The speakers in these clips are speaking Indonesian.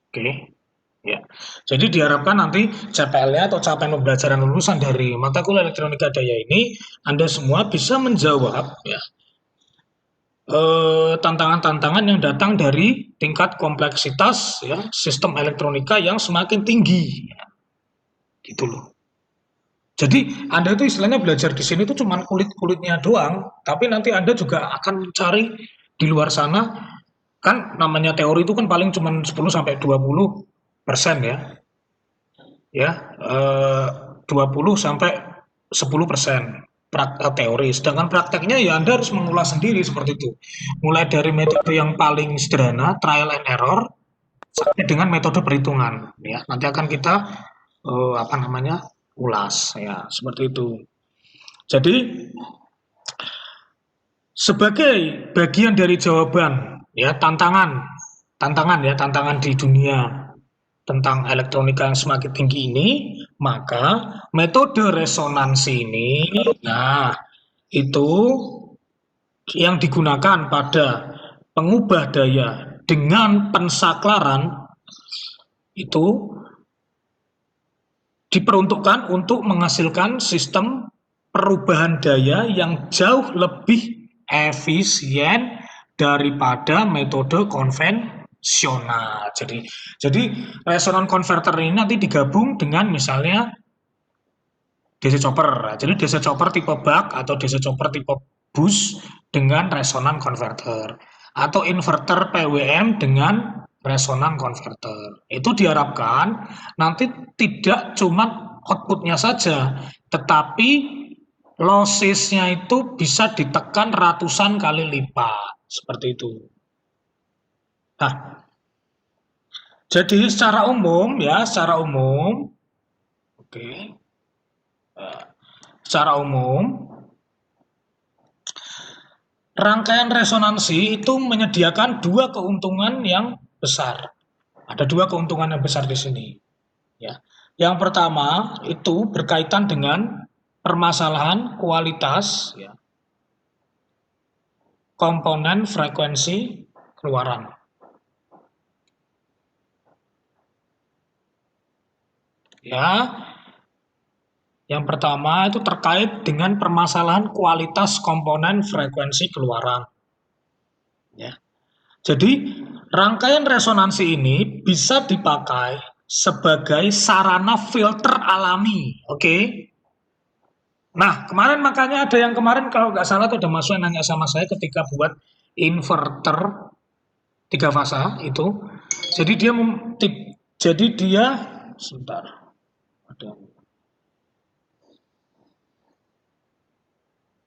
Oke. Ya. Jadi diharapkan nanti CPL-nya atau capaian pembelajaran lulusan dari mata kuliah elektronika daya ini, Anda semua bisa menjawab ya, tantangan-tantangan yang datang dari tingkat kompleksitas ya, sistem elektronika yang semakin tinggi, ya, gitu loh. Jadi Anda itu istilahnya belajar di sini itu cuma kulit-kulitnya doang, tapi nanti Anda juga akan mencari di luar sana, kan namanya teori itu kan paling cuma 10 sampai 20% ya. Ya, 20 sampai 10% teori. Sedangkan prakteknya ya Anda harus mengulas sendiri seperti itu. Mulai dari metode yang paling sederhana, trial and error, sampai dengan metode perhitungan. Ya, nanti akan kita apa namanya ulas. Ya, seperti itu. Jadi sebagai bagian dari jawaban ya tantangan di dunia tentang elektronika yang semakin tinggi ini, maka metode resonansi ini, nah itu yang digunakan pada pengubah daya dengan pensaklaran itu diperuntukkan untuk menghasilkan sistem perubahan daya yang jauh lebih efisien daripada metode konvensional. Jadi resonan converter ini nanti digabung dengan misalnya DC chopper. Jadi DC chopper tipe buck atau DC chopper tipe bus dengan resonan converter atau inverter PWM dengan resonan converter. Itu diharapkan nanti tidak cuma outputnya saja, tetapi lossesnya itu bisa ditekan ratusan kali lipat seperti itu. Nah, jadi secara umum, oke, secara umum rangkaian resonansi itu menyediakan dua keuntungan yang besar. Ada dua keuntungan yang besar di sini. Ya. Yang pertama itu berkaitan dengan permasalahan kualitas ya, komponen frekuensi keluaran. Ya, yang pertama itu terkait dengan permasalahan kualitas komponen frekuensi keluaran. Ya. Jadi rangkaian resonansi ini bisa dipakai sebagai sarana filter alami. Oke. Nah, kemarin makanya ada yang kemarin kalau nggak salah tuh ada mahasiswa yang nanya sama saya ketika buat inverter tiga fasa itu. Jadi dia jadi dia sebentar. Ada.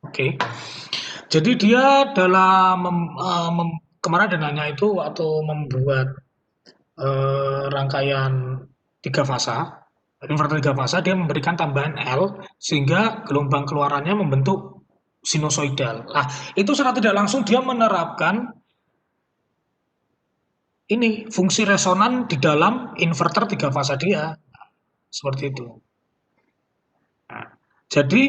Oke. Jadi dia dalam kemarin ada nanya itu waktu membuat rangkaian tiga fasa, inverter tiga fasa, dia memberikan tambahan L sehingga gelombang keluarannya membentuk sinusoidal. Nah, itu secara tidak langsung dia menerapkan ini fungsi resonan di dalam inverter tiga fasa dia, seperti itu. Nah, jadi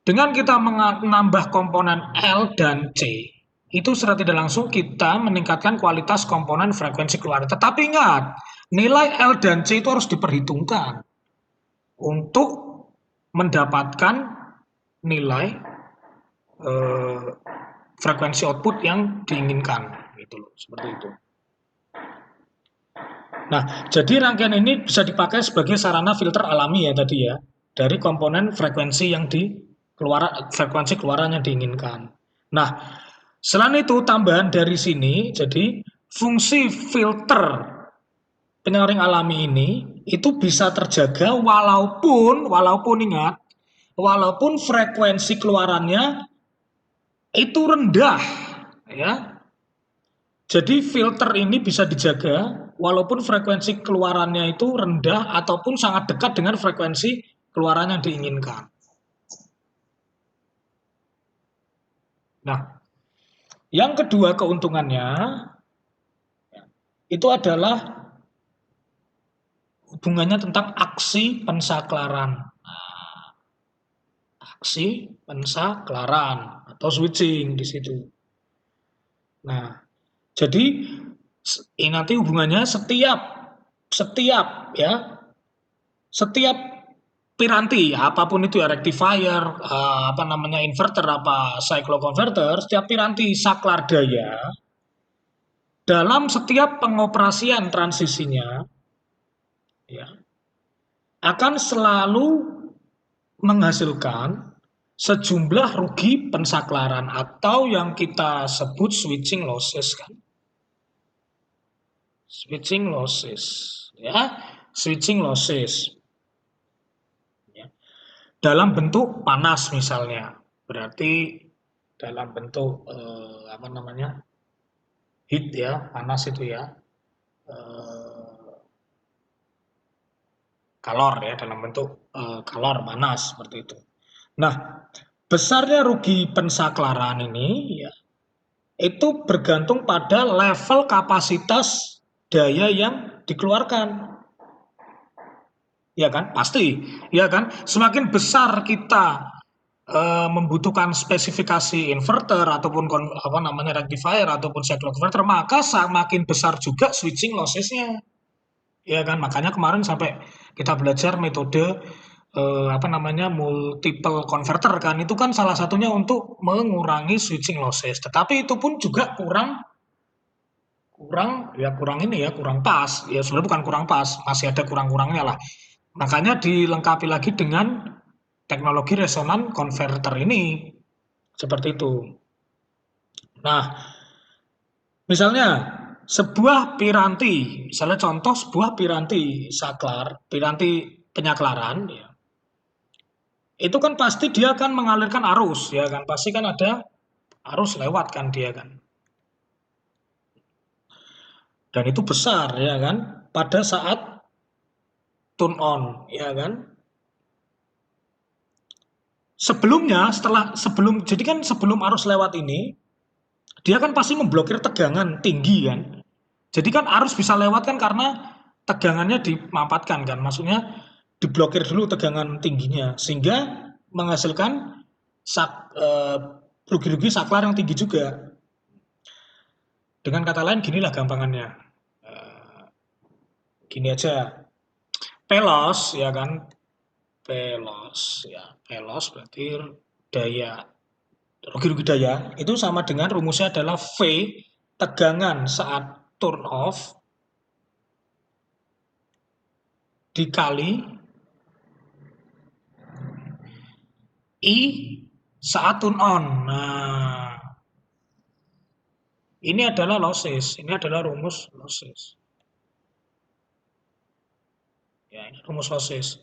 dengan kita menambah komponen L dan C, itu secara tidak langsung kita meningkatkan kualitas komponen frekuensi keluaran. Tetapi ingat, nilai L dan C itu harus diperhitungkan untuk mendapatkan nilai eh, frekuensi output yang diinginkan, gitu loh, seperti itu. Nah, jadi rangkaian ini bisa dipakai sebagai sarana filter alami ya tadi ya, dari komponen frekuensi yang frekuensi keluaran yang diinginkan. Nah, selain itu tambahan dari sini, jadi fungsi filter penyaring alami ini itu bisa terjaga walaupun ingat, walaupun frekuensi keluarannya itu rendah ya. Jadi filter ini bisa dijaga walaupun frekuensi keluarannya itu rendah ataupun sangat dekat dengan frekuensi keluaran yang diinginkan. Nah, yang kedua keuntungannya itu adalah hubungannya tentang aksi pensaklaran. Aksi pensaklaran atau switching di situ. Nah, jadi ini nanti hubungannya setiap setiap piranti apapun itu ya rectifier, inverter, cyclo converter, setiap piranti saklar daya dalam setiap pengoperasian transisinya ya akan selalu menghasilkan sejumlah rugi pensaklaran atau yang kita sebut switching losses kan. Switching losses ya, switching losses ya. Dalam bentuk panas misalnya. Berarti dalam bentuk heat ya, panas itu ya. Kalor ya, dalam bentuk kalor panas seperti itu. Nah, besarnya rugi pensaklaran ini ya itu bergantung pada level kapasitas daya yang dikeluarkan. Ya kan? Pasti. Ya kan? Semakin besar kita membutuhkan spesifikasi inverter ataupun rectifier ataupun cyclo converter, maka semakin besar juga switching lossesnya. Ya kan? Makanya kemarin sampai kita belajar metode multiple converter kan, itu kan salah satunya untuk mengurangi switching losses. Tetapi itu pun juga kurang kurang pas. Ya sebenarnya bukan kurang pas, masih ada kurang-kurangnya lah. Makanya dilengkapi lagi dengan teknologi resonan converter ini. Seperti itu. Nah, misalnya sebuah piranti, misalnya contoh sebuah piranti saklar, piranti penyaklaran ya. Itu kan pasti dia akan mengalirkan arus ya kan, pasti kan ada arus lewat kan dia kan. Dan itu besar ya kan pada saat turn on ya kan. Jadi kan sebelum arus lewat ini dia kan pasti memblokir tegangan tinggi kan. Jadi kan arus bisa lewat kan karena tegangannya dimampatkan kan. Maksudnya diblokir dulu tegangan tingginya sehingga menghasilkan rugi-rugi saklar yang tinggi juga. Dengan kata lain ginilah gampangannya. Gini aja. Pelos ya kan. Pelos berarti daya, rugi-rugi daya itu sama dengan rumusnya adalah V tegangan saat turn off dikali I saat turn on. Nah, ini adalah losses, ini adalah rumus losses. Ya, ini rumus losses.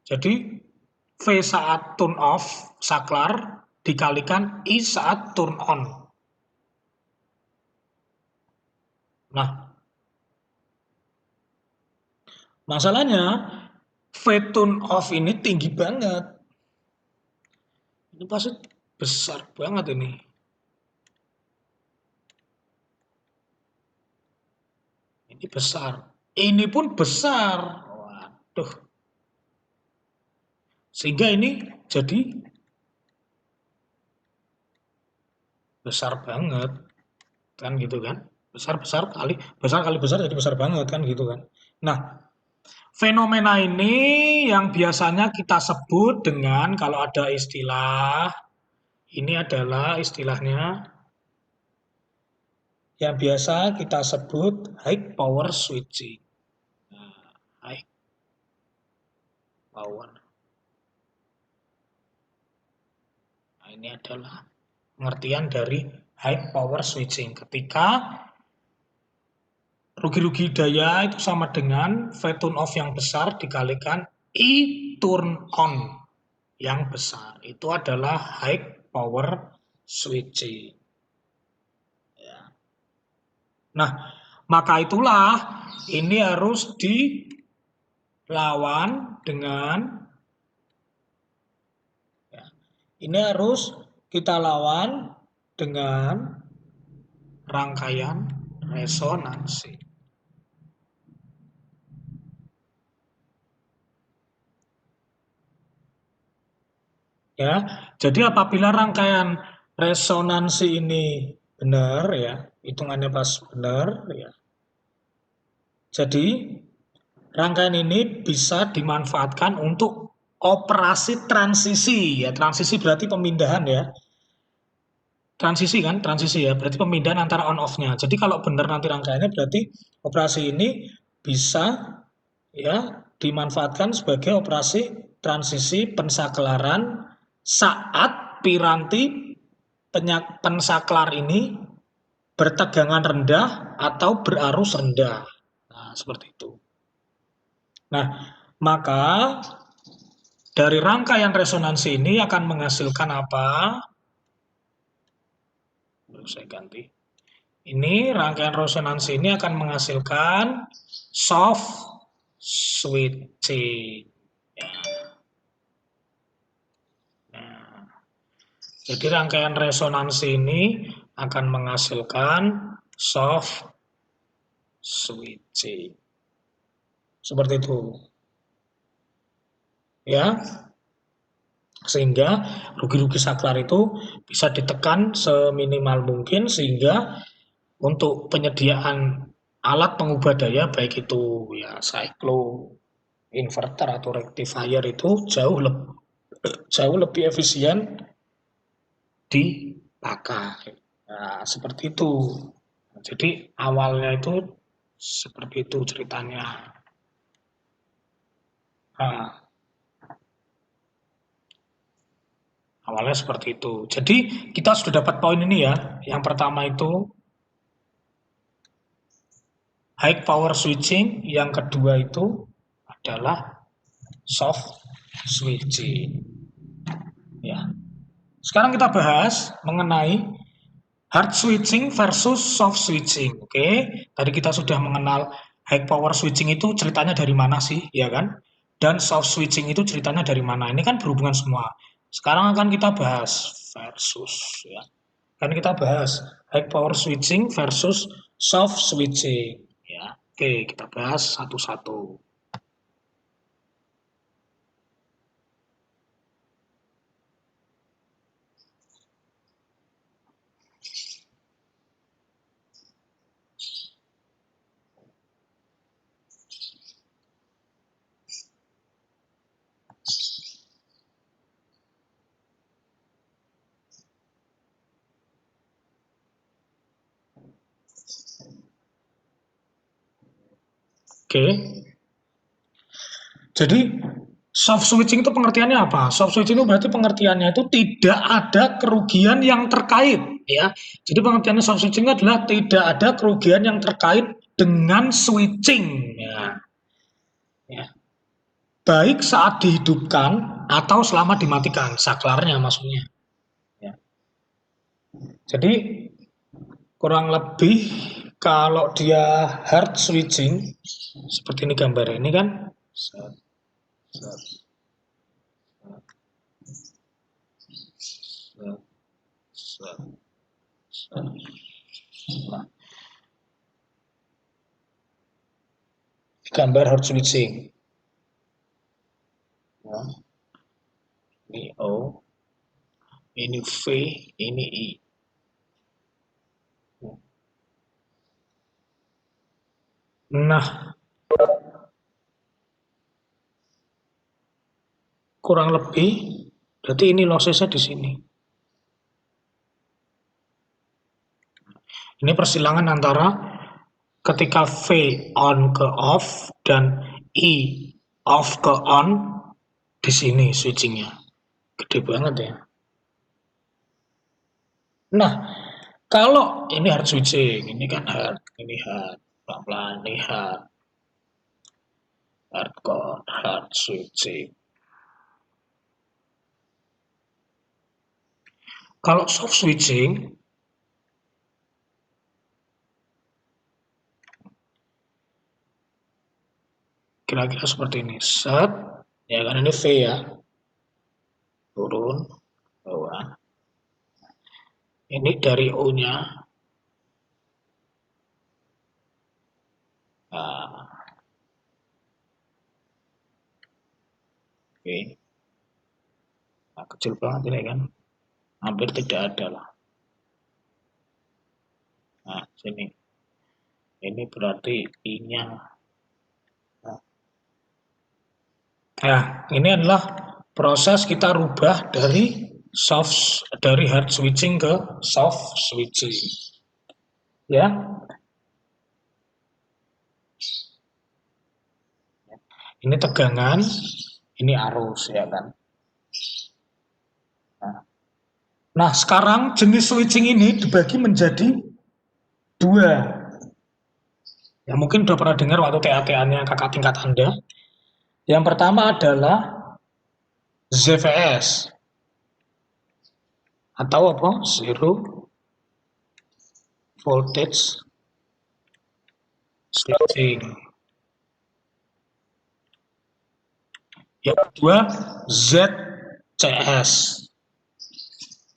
Jadi V saat turn off saklar dikalikan I saat turn on. Nah, masalahnya V turn off ini tinggi banget. Ini pasti besar banget ini. Ini besar. Ini pun besar. Waduh. Sehingga ini jadi besar banget. Kan gitu kan. Besar kali besar jadi besar banget kan gitu kan. Nah, fenomena ini yang biasanya kita sebut dengan, kalau ada istilah, ini adalah istilahnya yang biasa kita sebut high power switching. Nah, high power. Nah, ini adalah pengertian dari high power switching. Ketika rugi-rugi daya itu sama dengan V turn off yang besar dikalikan I turn on yang besar. Itu adalah high power switching. Ya. Nah, maka itulah ini harus dilawan dengan ini harus kita lawan dengan rangkaian resonansi. Ya, jadi apabila rangkaian resonansi ini benar ya, hitungannya pas benar ya. Jadi rangkaian ini bisa dimanfaatkan untuk operasi transisi. Ya, transisi berarti pemindahan ya. Transisi kan, transisi ya, berarti pemindahan antara on off-nya. Jadi kalau benar nanti rangkaiannya berarti operasi ini bisa ya dimanfaatkan sebagai operasi transisi pensakelaran saat piranti pensaklar ini bertegangan rendah atau berarus rendah. Nah, seperti itu. Nah, maka dari rangkaian resonansi ini akan menghasilkan apa? Saya ganti. Ini rangkaian resonansi ini akan menghasilkan soft switching. Nah, jadi rangkaian resonansi ini akan menghasilkan soft switching. Seperti itu. Ya, sehingga rugi-rugi saklar itu bisa ditekan seminimal mungkin sehingga untuk penyediaan alat pengubah daya baik itu ya cyclo, inverter atau rectifier itu jauh lebih efisien dipakai. Nah, seperti itu. Jadi awalnya itu seperti itu ceritanya. Nah, awalnya seperti itu. Jadi kita sudah dapat poin ini ya. Yang pertama itu high power switching, yang kedua itu adalah soft switching. Ya. Sekarang kita bahas mengenai hard switching versus soft switching. Oke, tadi kita sudah mengenal high power switching itu ceritanya dari mana sih, ya kan? Dan soft switching itu ceritanya dari mana? Ini kan berhubungan semua. Sekarang akan kita bahas versus, ya. Kan kita bahas high power switching versus soft switching. Ya, oke, kita bahas satu-satu. Oke, jadi soft switching itu pengertiannya apa? Soft switching itu berarti pengertiannya itu tidak ada kerugian yang terkait, ya. Jadi pengertiannya soft switching adalah tidak ada kerugian yang terkait dengan switching, ya. Ya. Baik saat dihidupkan atau selama dimatikan, saklarnya maksudnya. Ya. Jadi kurang lebih kalau dia hard switching seperti ini gambar ini kan, set, set, set, set, set. Nah, gambar hard switching. Ya. Ini O, ini V, ini I. Nah, kurang lebih berarti ini lossesnya di sini. Ini persilangan antara ketika V on ke off dan I off ke on di sini switchingnya. Gede banget ya. Nah, kalau ini hard switching, ini kan hard, ini hard, pelan-pelan, ini hard, hardcore, hard switching. Kalau soft switching, kira-kira seperti ini. Set, ya kan ini V ya, turun, bawah. Ini dari O-nya. Nah, oke. Nah, kecil banget ini kan. Hampir tidak ada lah. Nah, sini. Ini berarti I-nya. Nah, Ya, ini adalah proses kita rubah dari hard switching ke soft switching. Ya, ini tegangan, ini arus ya kan. Nah, sekarang jenis switching ini dibagi menjadi dua. Ya, mungkin udah pernah dengar waktu TA-TA-nya kakak tingkat Anda. Yang pertama adalah ZVS atau apa? Zero voltage switching. Yang kedua ZCS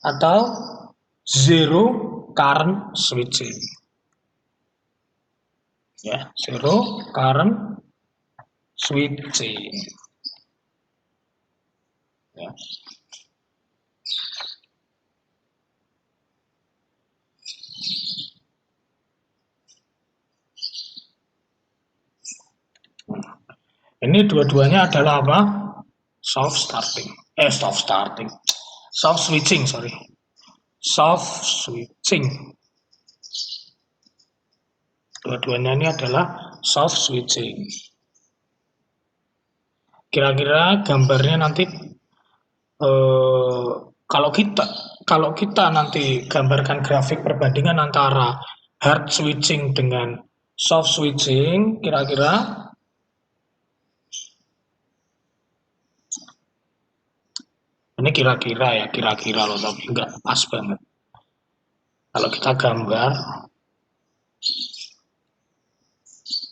atau zero current switching. Ya, zero current switching. Ya. Ini dua-duanya adalah apa? Soft switching, sorry. Soft switching. Dua-duanya ini adalah soft switching. Kira-kira gambarnya nanti eh, kalau kita nanti gambarkan grafik perbandingan antara hard switching dengan soft switching, kira-kira ini kira-kira loh, tapi nggak pas banget. Kalau kita gambar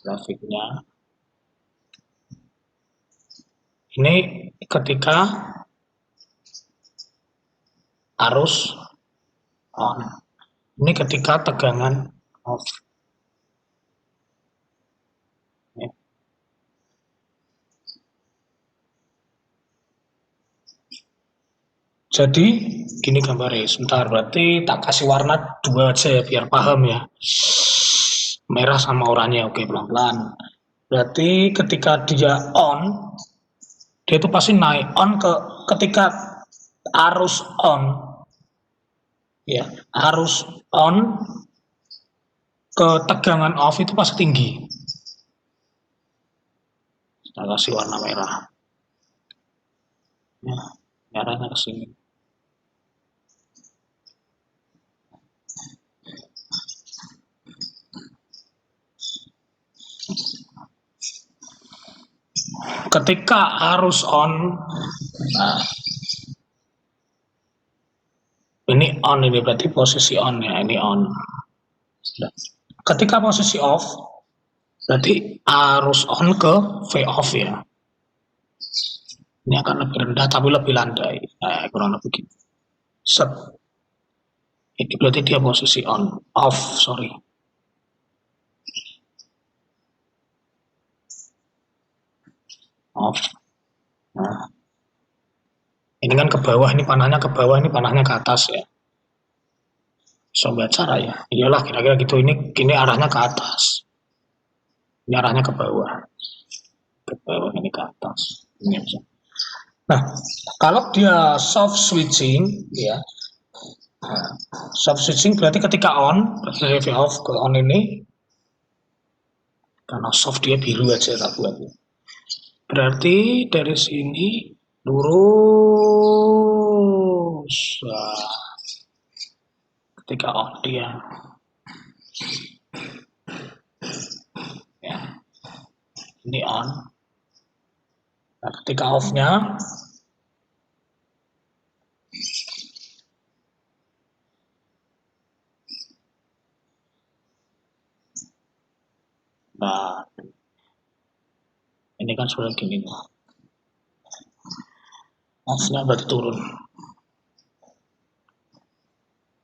grafiknya, ini ketika arus on, ini ketika tegangan off. Jadi gini gambarnya, sebentar, berarti tak kasih warna dua aja ya biar paham ya. Merah sama oranye, oke pelan-pelan. Berarti ketika dia on, dia itu pasti naik on ketika arus on, ya arus on ke tegangan off itu pasti tinggi. Kita kasih warna merah. Ya, merahnya ke sini. Ketika arus on, nah, ini on, ini berarti posisi on ya, ini on. Ketika posisi off, berarti arus on ke V off ya. Ini akan lebih rendah tapi lebih landai. Nah, kurang lebih gitu. Set. Ini berarti dia posisi on, off, sorry. Off. Nah, ini kan ke bawah, ini panahnya ke bawah, ini panahnya ke atas ya. Sobat cara ya. Iyalah kira-kira gitu. Ini arahnya ke atas. Ini arahnya ke bawah. Ke bawah, ini ke atas. Ini aja. Nah, kalau dia soft switching ya. Nah, soft switching berarti ketika on, berarti dari off ke on ini. Karena soft dia biru aja tak buat. Berarti dari sini lurus. Nah, ketika on dia. Ya. Ini on. Nah, ketika off-nya nah, ini kan sudah gini. Off-nya berarti turun.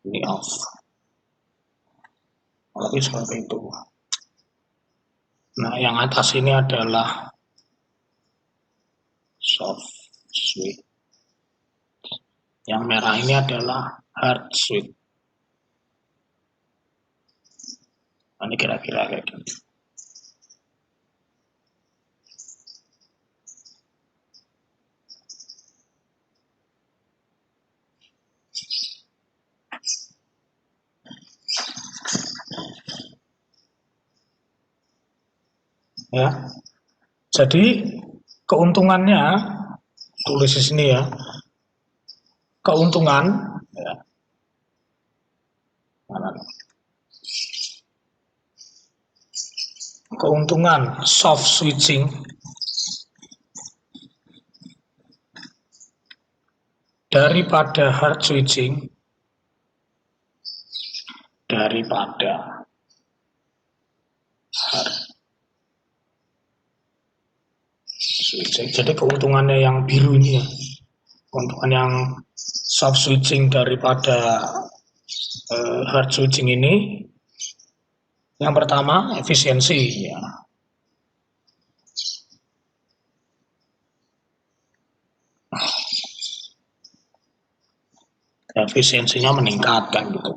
Ini off. Tapi seperti itu. Nah, yang atas ini adalah soft switch. Yang merah ini adalah hard switch. Nah, ini kira-kira kayak gitu. ya. Jadi keuntungannya tulis di sini ya. Keuntungan ya. Keuntungan soft switching daripada hard switching jadi keuntungannya yang biru ini ya, keuntungan yang soft switching daripada hard switching ini, yang pertama efisiensi ya. Efisiensinya meningkat kan gitu.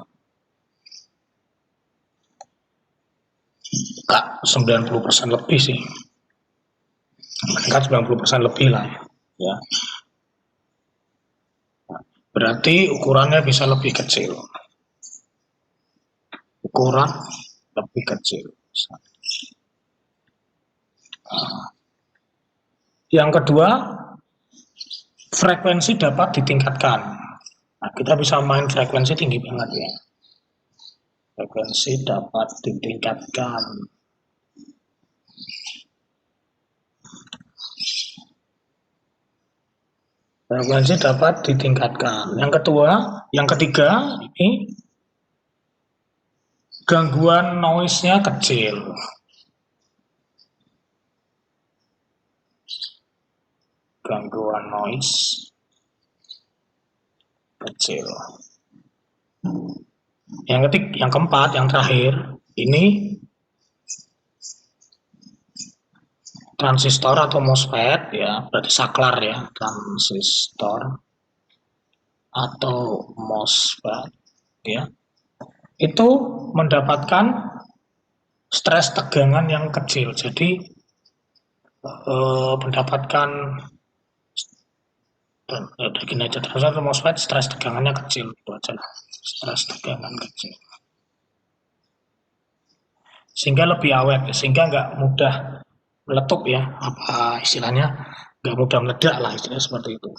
Kak 90% lebih sih. Meningkat 90% lebih lah ya. Berarti ukurannya bisa lebih kecil. Ukuran lebih kecil. Yang kedua, frekuensi dapat ditingkatkan. Nah, kita bisa main frekuensi tinggi banget ya. Frekuensi dapat ditingkatkan. Frekuensi dapat ditingkatkan. Yang ketiga ini gangguan noise-nya kecil. Gangguan noise kecil. Yang keempat, yang terakhir, ini transistor atau MOSFET ya, berarti saklar ya, transistor atau MOSFET ya. Itu mendapatkan stres tegangan yang kecil. Jadi mendapatkan gini aja, transistor MOSFET stres tegangannya kecil, itu aja lah, stres tegangan kecil, sehingga lebih awet, sehingga nggak mudah meletup ya, apa istilahnya, nggak mudah meledak lah, istilahnya seperti itu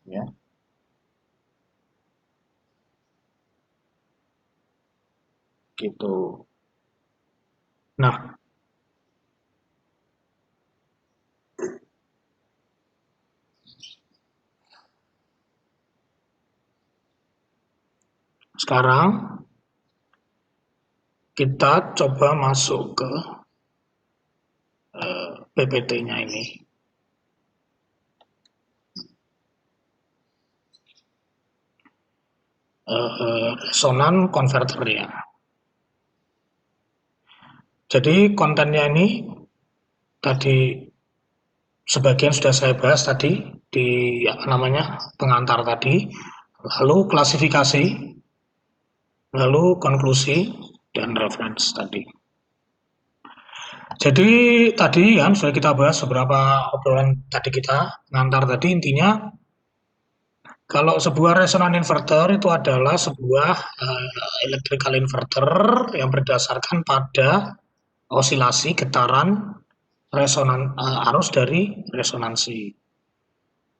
ya. Gitu. Nah, sekarang kita coba masuk ke PPT-nya ini. Resonan converter ya. Jadi kontennya ini tadi sebagian sudah saya bahas tadi di pengantar tadi, lalu klasifikasi, lalu konklusi dan reference tadi. Jadi tadi ya sudah kita bahas beberapa obrolan tadi kita pengantar tadi, intinya kalau sebuah resonan inverter itu adalah sebuah electrical inverter yang berdasarkan pada osilasi getaran resonan arus dari resonansi.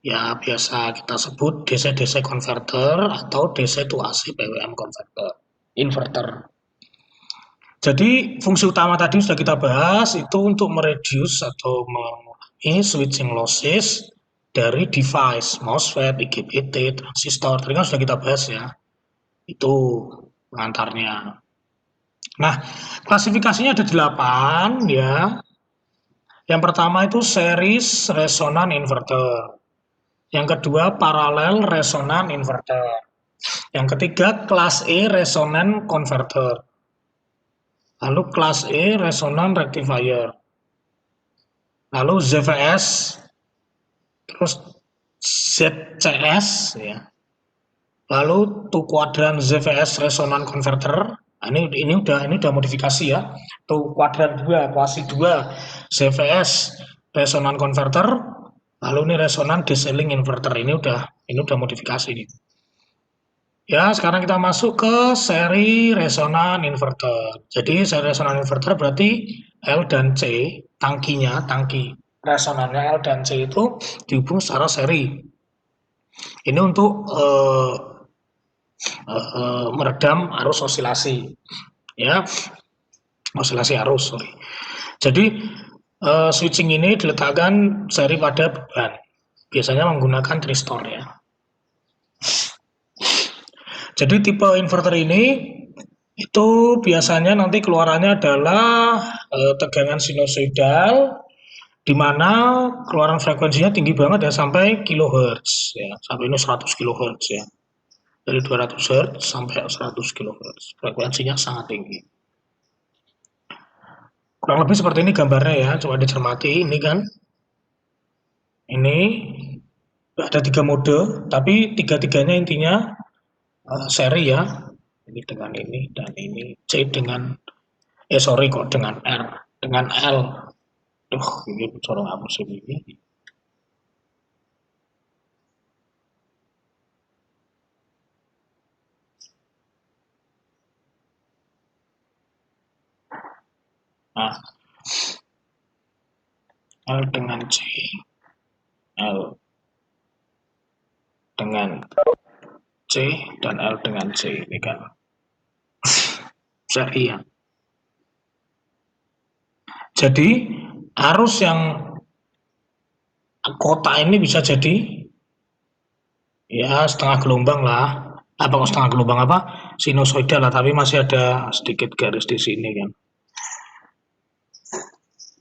Ya biasa kita sebut DC-DC converter atau DC to AC PWM converter, inverter. Jadi fungsi utama tadi sudah kita bahas itu untuk mereduce atau mengurangi switching losses dari device, MOSFET, IGBT, transistor. Tadi kan sudah kita bahas ya. Itu pengantarnya. Nah, klasifikasinya ada 8 ya. Yang pertama itu series resonan inverter. Yang kedua paralel resonan inverter. Yang ketiga kelas E resonan converter. Lalu kelas E resonan rectifier. Lalu ZVS, terus ZCS ya. Lalu two quadrant ZVS resonan converter. Nah, ini udah modifikasi ya. Two quadrant 2, kuasi 2 ZVS resonan converter. Lalu ini resonan deseling inverter. Ini udah modifikasi nih. Ya, sekarang kita masuk ke seri resonan inverter. Jadi seri resonan inverter berarti L dan C, tangki resonannya L dan C itu dihubung secara seri. Ini untuk meredam arus osilasi, ya, osilasi arus. Sorry. Jadi switching ini diletakkan seri pada beban, biasanya menggunakan tristor ya. Jadi tipe inverter ini itu biasanya nanti keluarannya adalah tegangan sinusoidal, di mana keluaran frekuensinya tinggi banget ya, sampai kilohertz ya, sampai ini 100 kilohertz ya. Dari 200 Hz sampai 100 kilohertz. Frekuensinya sangat tinggi. Kurang lebih seperti ini gambarnya ya, coba dicermati. Ini kan, ini ada 3 mode, tapi tiga-tiganya intinya seri ya. Ini dengan ini dan ini, C dengan sorry kok dengan R, dengan L. Ini corong apa sih ini? Nah, L dengan C, L dengan C, dan L dengan C. Ini kan seri ya. Jadi arus yang kota ini bisa jadi ya setengah gelombang lah. Apa kok setengah gelombang, apa? Sinusoidal lah, tapi masih ada sedikit garis di sini kan.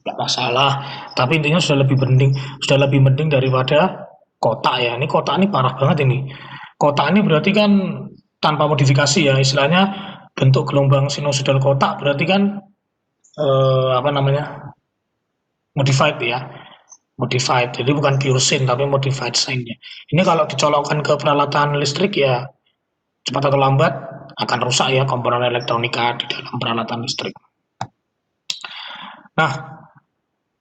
Nggak masalah. Tapi intinya sudah lebih mending daripada kotak ya. Ini kotak ini parah banget ini. Kotak ini berarti kan tanpa modifikasi ya, istilahnya bentuk gelombang sinusoidal kotak berarti kan apa namanya, modified ya, modified. Jadi bukan pure sin tapi modified sign-nya. Ini kalau dicolokkan ke peralatan listrik ya cepat atau lambat akan rusak ya komponen elektronika di dalam peralatan listrik. Nah,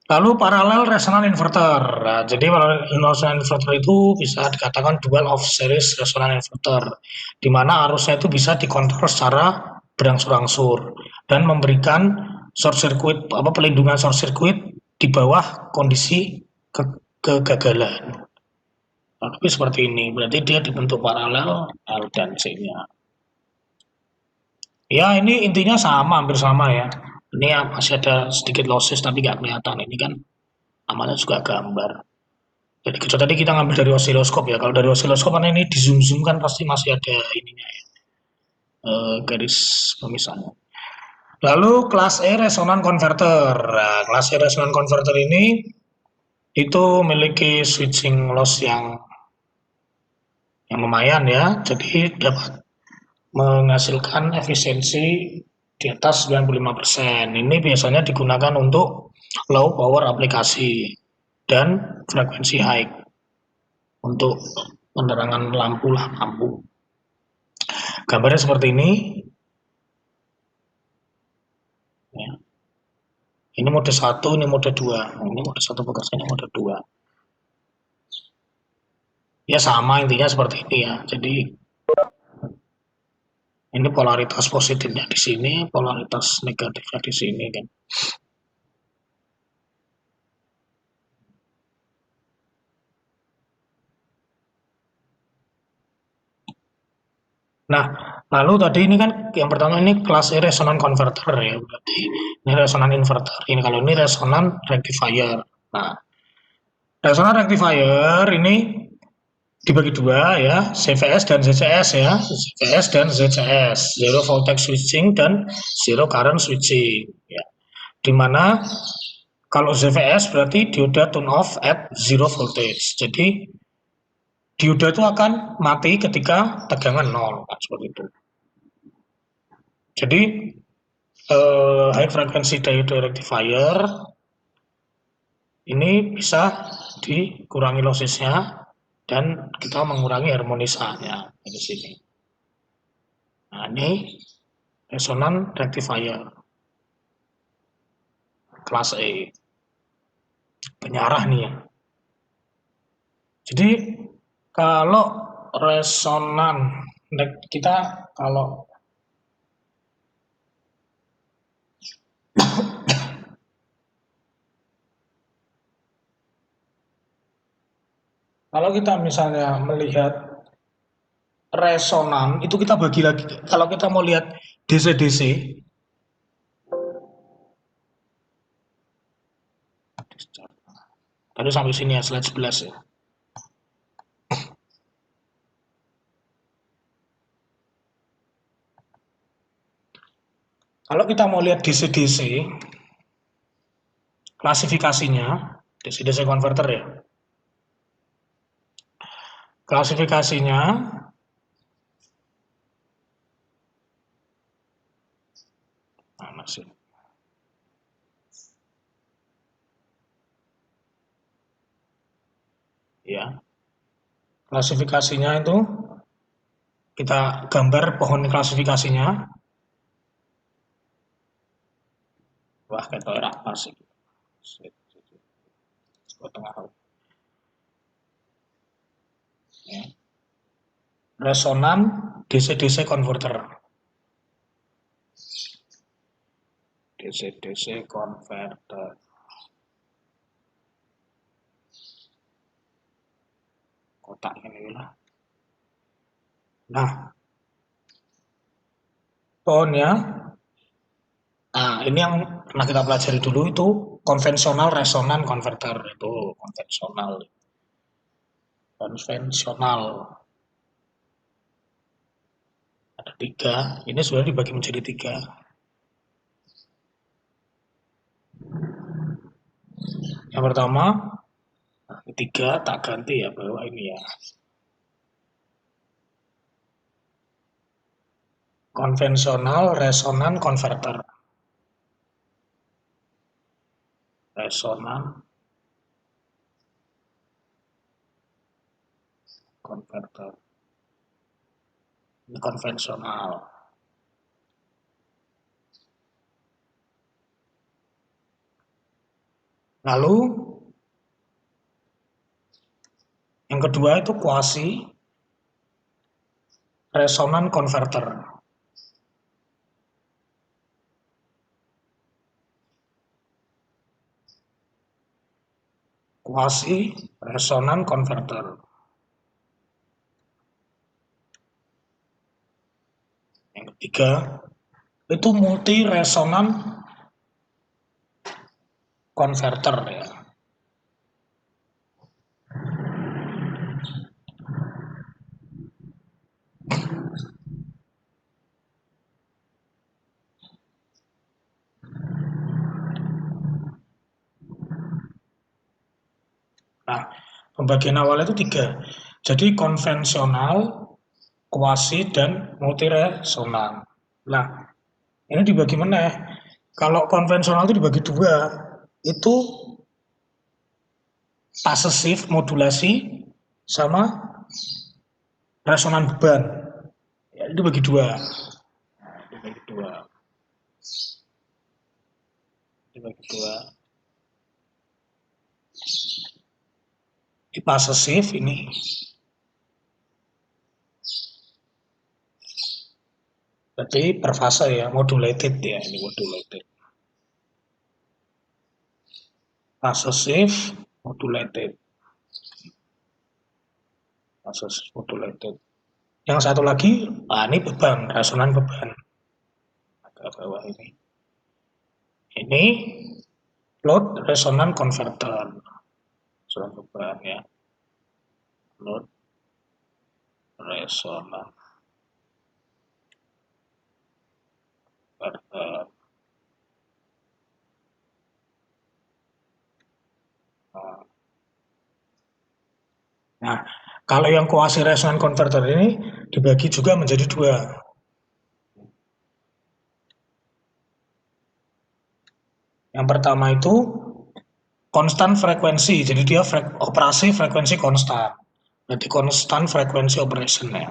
lalu paralel resonan inverter. Nah, jadi paralel resonan inverter itu bisa dikatakan dual of series resonan inverter, di mana arusnya itu bisa dikontrol secara berangsur-angsur dan memberikan short circuit, apa, pelindungan short circuit di bawah kondisi kegagalan. Tapi seperti ini, berarti dia dibentuk paralel L dan C-nya. Ya, ini intinya sama, hampir sama ya. Ini ya, masih ada sedikit losses tapi nggak kelihatan. Ini kan namanya juga gambar. Jadi tadi kita ngambil dari osiloskop ya. Kalau dari osiloskop kan ini di zoom kan pasti masih ada ininya ya, garis pemisahnya. Lalu kelas E resonan converter. Nah, kelas E resonan converter ini itu memiliki switching loss yang lumayan ya. Jadi dapat menghasilkan efisiensi di atas 95%. Ini biasanya digunakan untuk low power aplikasi dan frekuensi high untuk penerangan lampu lah, lampu. Gambarnya seperti ini. Ya. Ini mode 1, ini mode 2. Ini mode 1 bekerjanya mode 2. Ya sama intinya seperti ini ya. Jadi ini polaritas positifnya di sini, polaritas negatifnya di sini kan. Nah, lalu tadi ini kan yang pertama ini kelas E resonan converter ya, berarti ini resonan inverter. Ini kalau ini resonan rectifier. Nah, resonan rectifier ini dibagi dua ya, CVS dan ZCS ya, CVS dan ZCS, zero voltage switching dan zero current switching ya. Dimana kalau ZVS berarti dioda turn off at zero voltage. Jadi dioda itu akan mati ketika tegangan nol, kan, seperti itu. Jadi high frequency diode rectifier ini bisa dikurangi lossesnya dan kita mengurangi harmonisanya di sini. Nah, ini resonan rectifier kelas E, penyarah nih ya. Jadi kalau resonan kita kalau kalau kita misalnya melihat resonan itu kita bagi lagi. Kalau kita mau lihat DC-DC, tadi sampai sini ya slide 11 ya. Kalau kita mau lihat DC-DC, klasifikasinya, DC-DC converter ya. Klasifikasinya, mana sih? Ya, klasifikasinya itu kita gambar pohon klasifikasinya. Wah, ketok ora pas iki. Tengah. Ya. Resonan DC-DC converter. DC-DC converter. Kotak ini lah. Nah, pohonnya, nah ini yang pernah kita pelajari dulu itu konvensional resonan converter itu konvensional. Konvensional ada 3. Ini sudah dibagi menjadi 3. Yang pertama, ketiga tak ganti ya bawah ini ya. Konvensional resonan converter. Resonan converter. Ini konvensional. Lalu yang kedua itu kuasi resonan converter. Kuasi resonan converter. Yang ketiga itu multi resonan converter ya. Nah, pembagian awal itu 3. Jadi konvensional, kuasi, dan multiresonan. Nah, ini dibagi mana ya? Kalau konvensional itu dibagi 2. Itu pasif modulasi sama resonan beban. Ya, itu dibagi 2. Dibagi 2. Dibagi 2. Di pasif ini berarti per fase ya, modulated ya, ini modulated. Pasif modulated. Pasif modulated. Yang satu lagi, ini beban, resonan beban. Agak bawah ini. Ini load resonan converter. Resonan beban ya. Load resonan converter. Nah, kalau yang kuasi resonan converter ini dibagi juga menjadi 2. Yang pertama itu konstan frekuensi, jadi dia operasi frekuensi konstan. Berarti konstan frekuensi operation ya.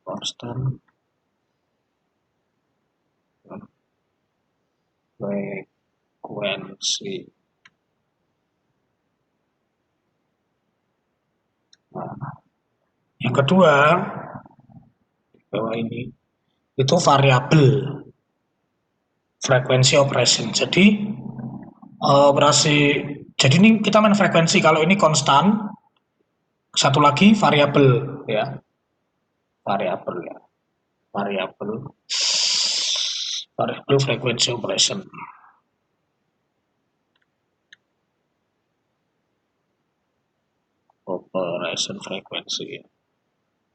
Konstan frekuensi. Nah, Yang kedua, bawah ini itu variabel frekuensi operation. Jadi operasi, jadi ini kita main frekuensi. Kalau ini konstan, satu lagi variabel ya, variabel ya, variabel, variabel frekuensi operation. Operation frekuensi,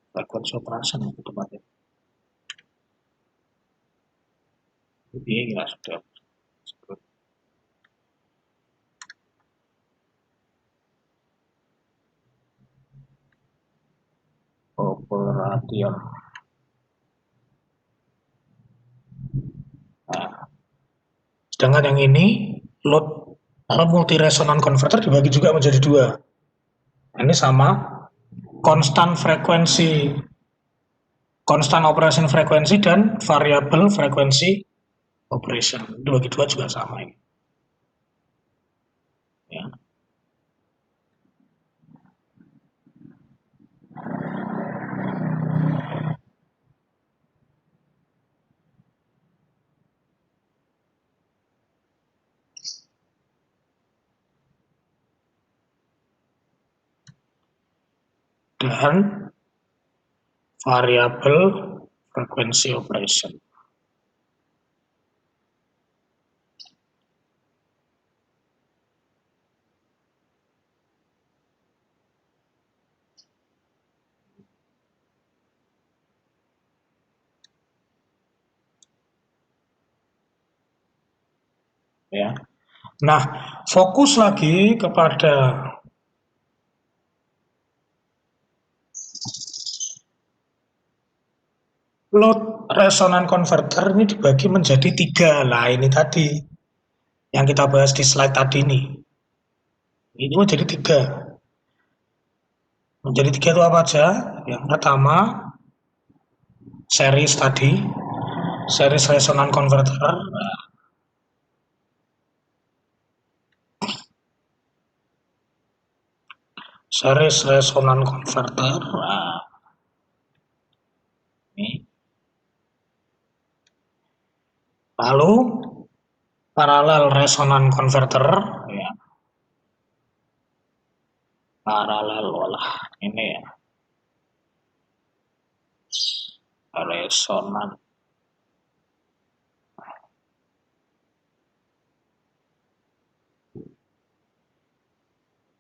frekuensi operation itu tempatnya. Ini nggak sudah. Operation. Nah, sedangkan yang ini load multi resonant converter dibagi juga menjadi dua. Ini sama konstan frekuensi, konstan operation frekuensi dan variabel frekuensi operation. Dibagi dua juga sama ini. Ya. Dan variabel frekuensi operation. Ya. Nah, fokus lagi kepada load resonant converter ini dibagi menjadi tiga. Lah ini tadi yang kita bahas di slide tadi nih. Ini menjadi tiga. Menjadi tiga itu apa aja? Yang pertama, series tadi, series resonant converter. Series resonant converter. Nah, ini. Lalu parallel resonant converter, ya, paralel olah ini ya, resonan.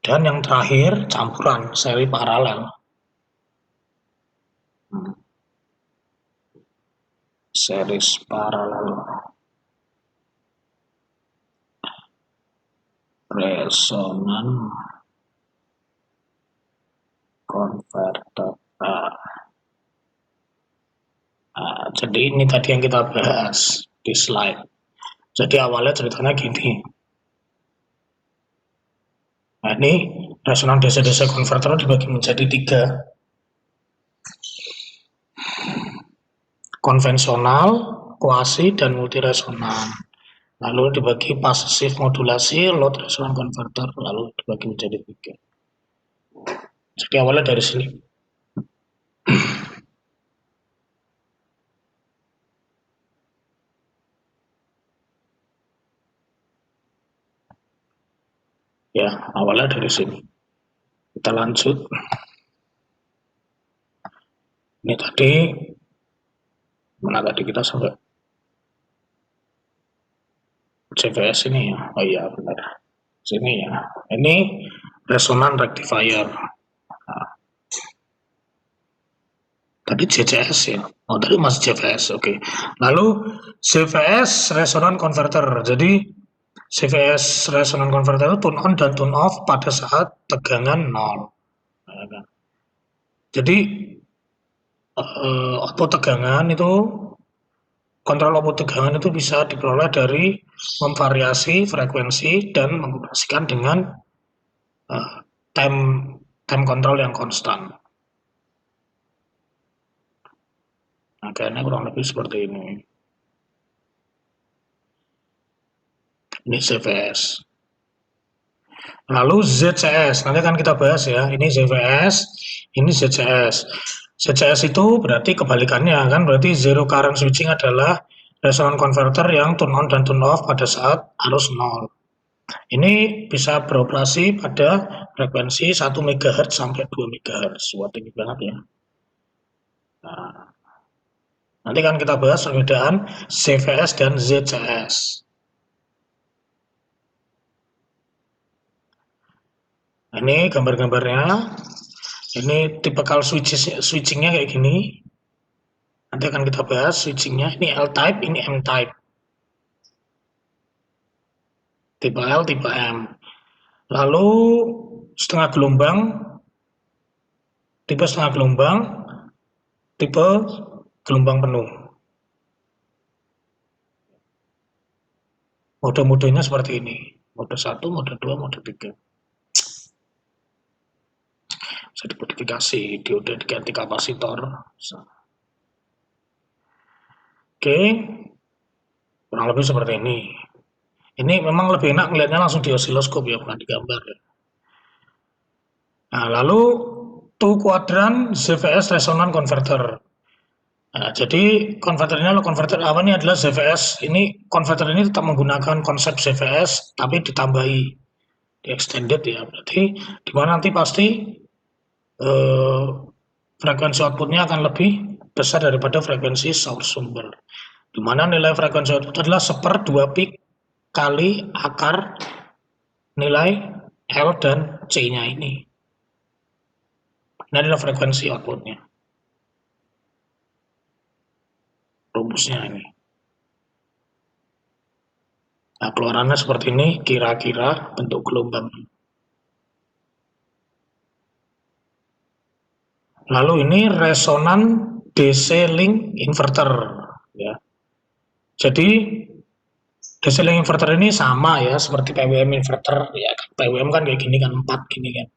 Dan yang terakhir campuran seri paralel. Series paralel resonan converter. Jadi ini tadi yang kita bahas di slide. Jadi awalnya ceritanya gini. Nah ini resonan DC-DC converter dibagi menjadi tiga. Konvensional, kuasi, dan multiresonan. Lalu dibagi pasif modulasi, load resonan converter, lalu dibagi menjadi tiga. Jadi awalnya dari sini. Ya, awalnya dari sini. Kita lanjut. Ini tadi, mana tadi kita sampai CVS ini ya. Oh iya benar. Sini ya. Ini resonan rectifier. Nah, tadi CCS ya. Oh tadi masih CVS. Oke. Lalu CVS resonan converter. Jadi CVS resonan converter itu tune on dan tune off pada saat tegangan 0. Jadi output tegangan itu, kontrol output tegangan itu bisa diperoleh dari memvariasi frekuensi dan mengoperasikan dengan time time control yang konstan. Nah, kayaknya kurang lebih seperti ini. Ini CVS. Lalu ZCS, nanti akan kita bahas ya. Ini ZVS, ini ZCS. ZCS itu berarti kebalikannya kan, berarti zero current switching adalah resonant converter yang turn on dan turn off pada saat arus nol. Ini bisa beroperasi pada frekuensi 1 MHz sampai 2 MHz. Wah, tinggi banget ya. Nah, nanti kan kita bahas perbedaan ZVS dan ZCS. Ini gambar-gambarnya. Ini typical switchingnya kayak gini. Nanti akan kita bahas switchingnya. Ini L-type, ini M-type. Tipe L, tipe M. Lalu setengah gelombang, tipe setengah gelombang, tipe gelombang penuh. Mode-modenya seperti ini. Mode 1, mode 2, mode 3. Bisa dimodifikasi, diode diganti kapasitor. Oke, kurang lebih seperti ini. Ini memang lebih enak melihatnya langsung di osiloskop ya, bukan di gambar. Nah, lalu two quadrant ZVS resonant converter. Nah, jadi konverternya lo konverter apa ini adalah ZVS. Ini konverter ini tetap menggunakan konsep ZVS tapi ditambahi di extended ya. Berarti di mana nanti pasti eh, frekuensi outputnya akan lebih besar daripada frekuensi source sumber. Di mana nilai frekuensi output adalah 1/2 peak kali akar nilai L dan C-nya ini. Ini adalah frekuensi outputnya. Rumusnya ini. Nah, keluarannya seperti ini, kira-kira bentuk gelombang. Lalu ini resonan DC link inverter. Ya. Jadi DC link inverter ini sama ya seperti PWM inverter. Ya, PWM kan kayak gini kan 4 gini kan.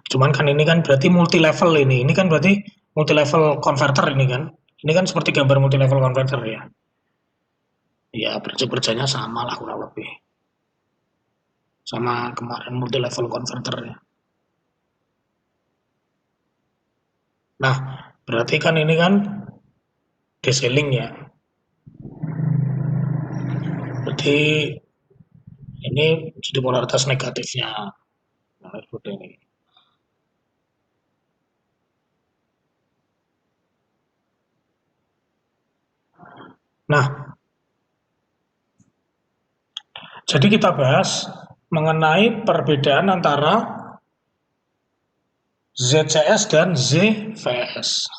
Cuman kan ini kan berarti multi level ini. Ini kan berarti multi level converter ini kan. Ini kan seperti gambar multi level converter ya. Ya kerjanya sama lah kurang lebih. Sama kemarin multi level converter ya. Nah, berarti kan ini kan DC link ya. Berarti ini jadi polaritas negatifnya. Nah, seperti ini. Nah, jadi kita bahas mengenai perbedaan antara ZCS dan ZVS.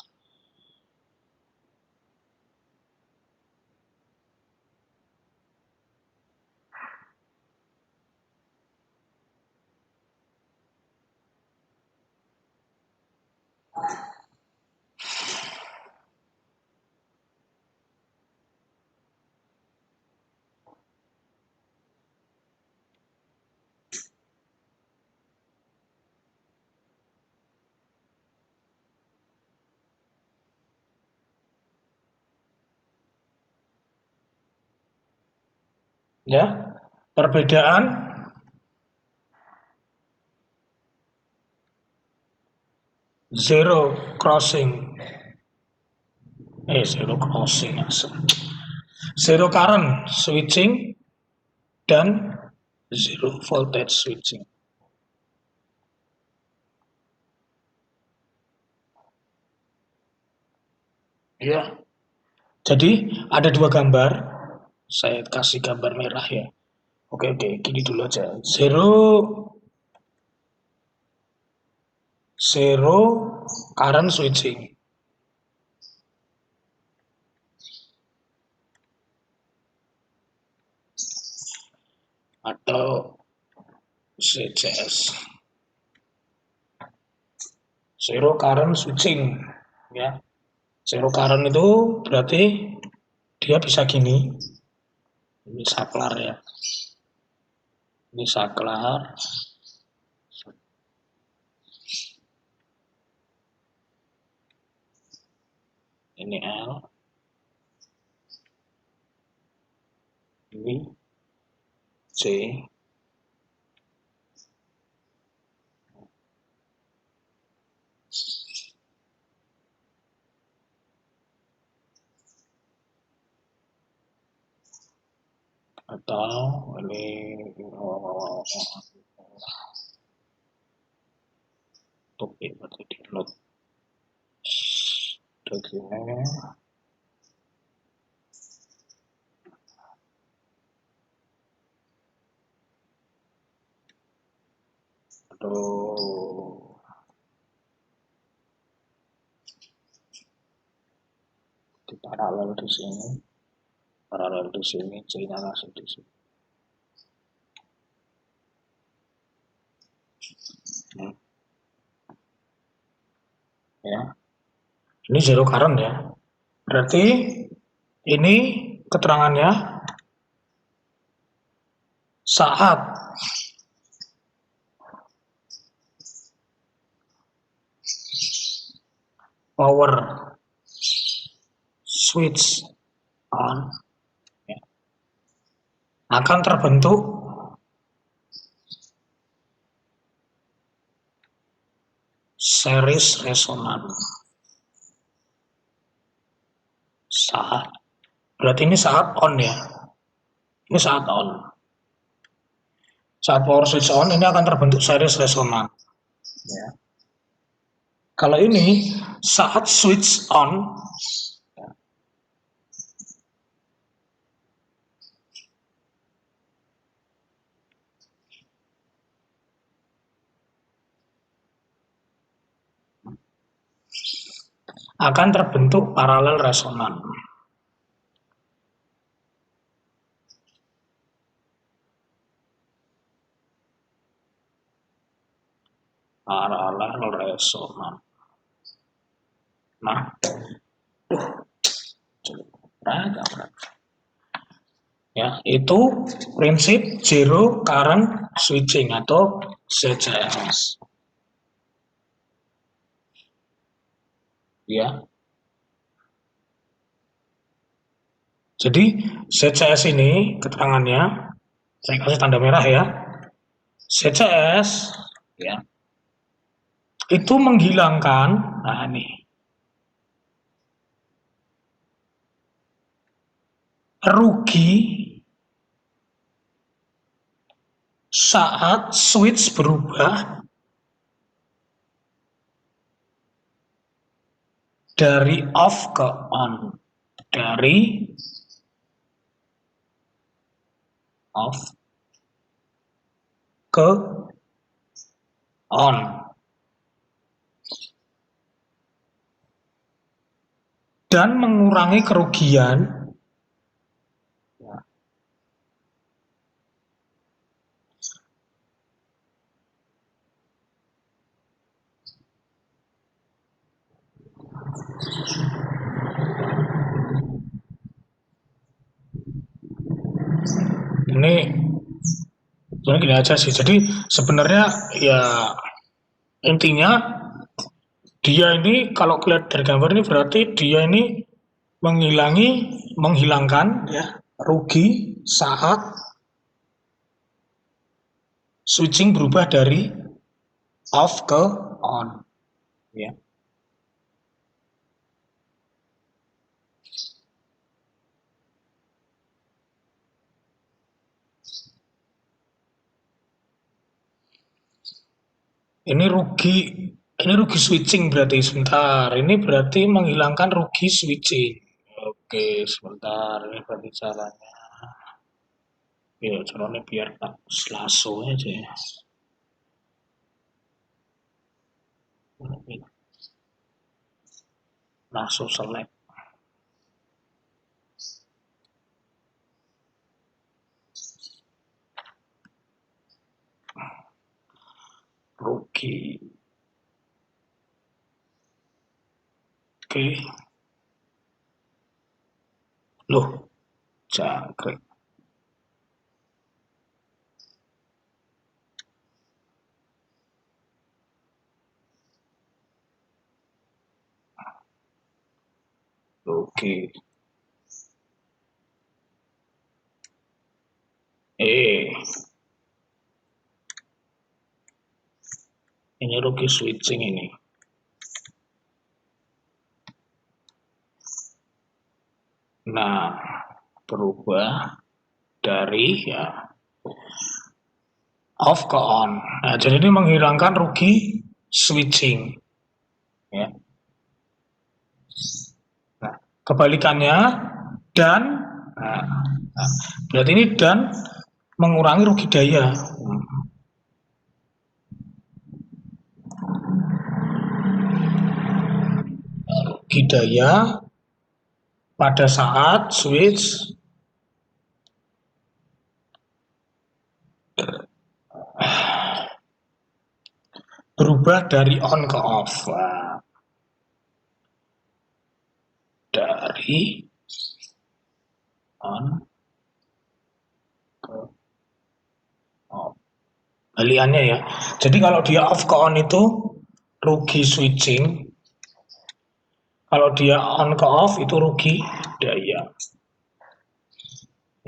Ya, perbedaan zero crossing. Zero crossing. Zero current switching dan zero voltage switching. Ya, jadi ada dua gambar. Saya kasih gambar merah ya. Oke, gini dulu aja. Zero current switching. Atau ZCS. Zero current switching. Ya. Zero current itu berarti dia bisa gini. Ini saklar ya. Ini saklar. Ini L. Ini C. atau ini topik atau di note dokumen atau di paralel di sini, China langsung di sini. Ya, ini zero current ya. Berarti ini keterangannya saat power switch on ya, akan terbentuk series resonans. Saat, berarti ini saat on ya. Ini saat on. Saat power switch on ini akan terbentuk series resonans. Ya. Kalau ini saat switch on ya, akan terbentuk paralel resonan. Paralel resonan. Nah, ya, itu prinsip zero current switching atau ZCS. Ya. Jadi ZCS ini keterangannya saya kasih tanda merah ya. ZCS ya, itu menghilangkan, nah ini, rugi saat switch berubah dari off ke on, dari off ke on. Dan mengurangi kerugian ini gini aja sih. Jadi sebenarnya ya intinya dia ini kalau kelihatan dari gambar ini berarti dia ini menghilangkan ya rugi saat switching berubah dari off ke on ya. Ini rugi switching berarti sebentar. Ini berarti menghilangkan rugi switching. Oke, sebentar ini berarti caranya. Ya, caranya biar tak selaso aja ya. Langsung select. Rugi. Oke. Loh, jangkrik. Oke. Ini rugi switching ini. Nah, berubah dari ya off ke on. Nah, jadi ini menghilangkan rugi switching. Ya. Nah, kebalikannya dan nah, berarti ini dan mengurangi rugi daya. Rugi daya pada saat switch berubah dari on ke off. Nah, dari on ke off. Balikannya ya. Jadi kalau dia off ke on itu rugi switching. Kalau dia on ke off itu rugi daya.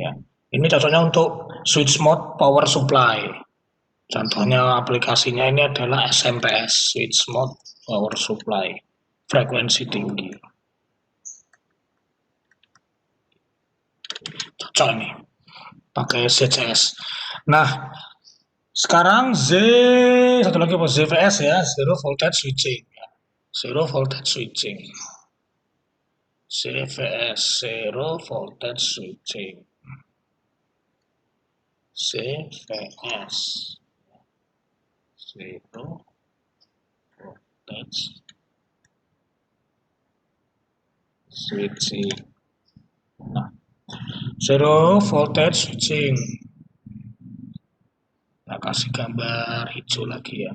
Ya. Ini cocoknya untuk switch mode power supply. Contohnya aplikasinya ini adalah SMPS, switch mode power supply, frekuensi tinggi. Cocok nih, pakai ZCS. Nah, sekarang satu lagi apa? ZVS ya, zero voltage switching. Zero voltage switching. ZVS, zero voltage switching. ZVS, zero voltage switching. Nah, zero voltage switching. Nah, kasih gambar hijau lagi ya.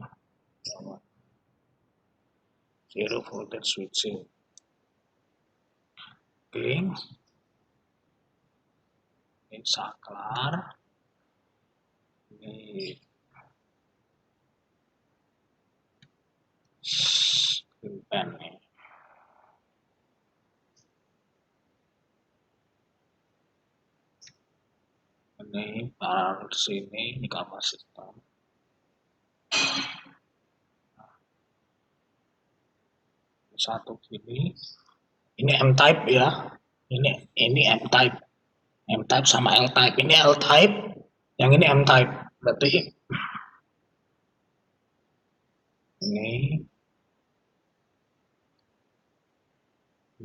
Zero voltage switching. Oke. Ini saklar. Ini pen nih. Ini taruh di sini, ini kapasitor. Satu gini. Ini M-type ya. Ini M-type. M-type sama L-type. Ini L-type, yang ini M-type. Berarti ini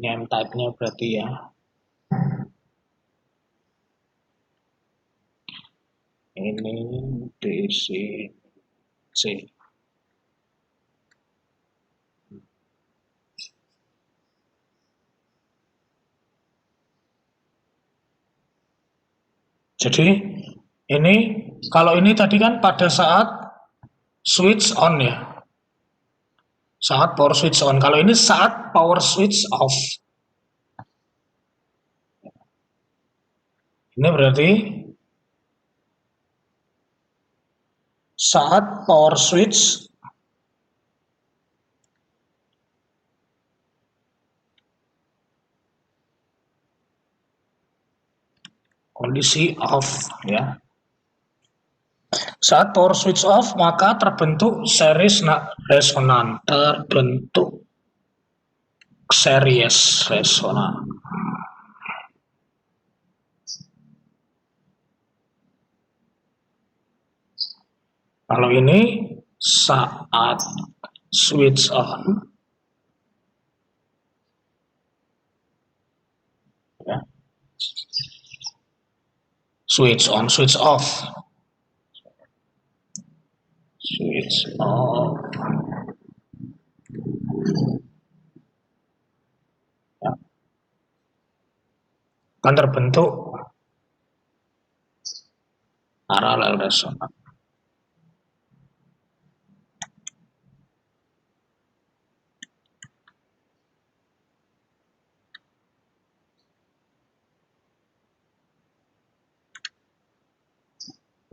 M-type-nya berarti ya. Ini DC C. Jadi ini kalau ini tadi kan pada saat switch on ya. Saat power switch on. Kalau ini saat power switch off. Ini berarti saat power switch kondisi off ya. Saat power switch off maka terbentuk series resonan, terbentuk series resonan. Kalau ini saat switch on ya. Switch on, switch off. Switch off. Ya. Kan terbentuk paralel resonan.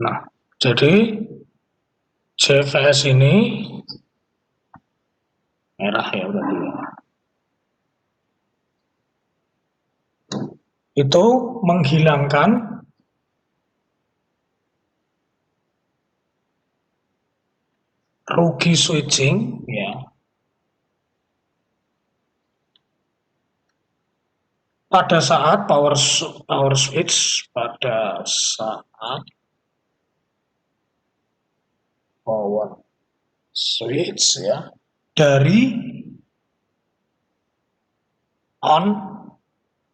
Nah, jadi JVS ini merah ya berarti ya. Itu menghilangkan rugi switching ya. pada saat power switch, pada saat power switch ya, dari on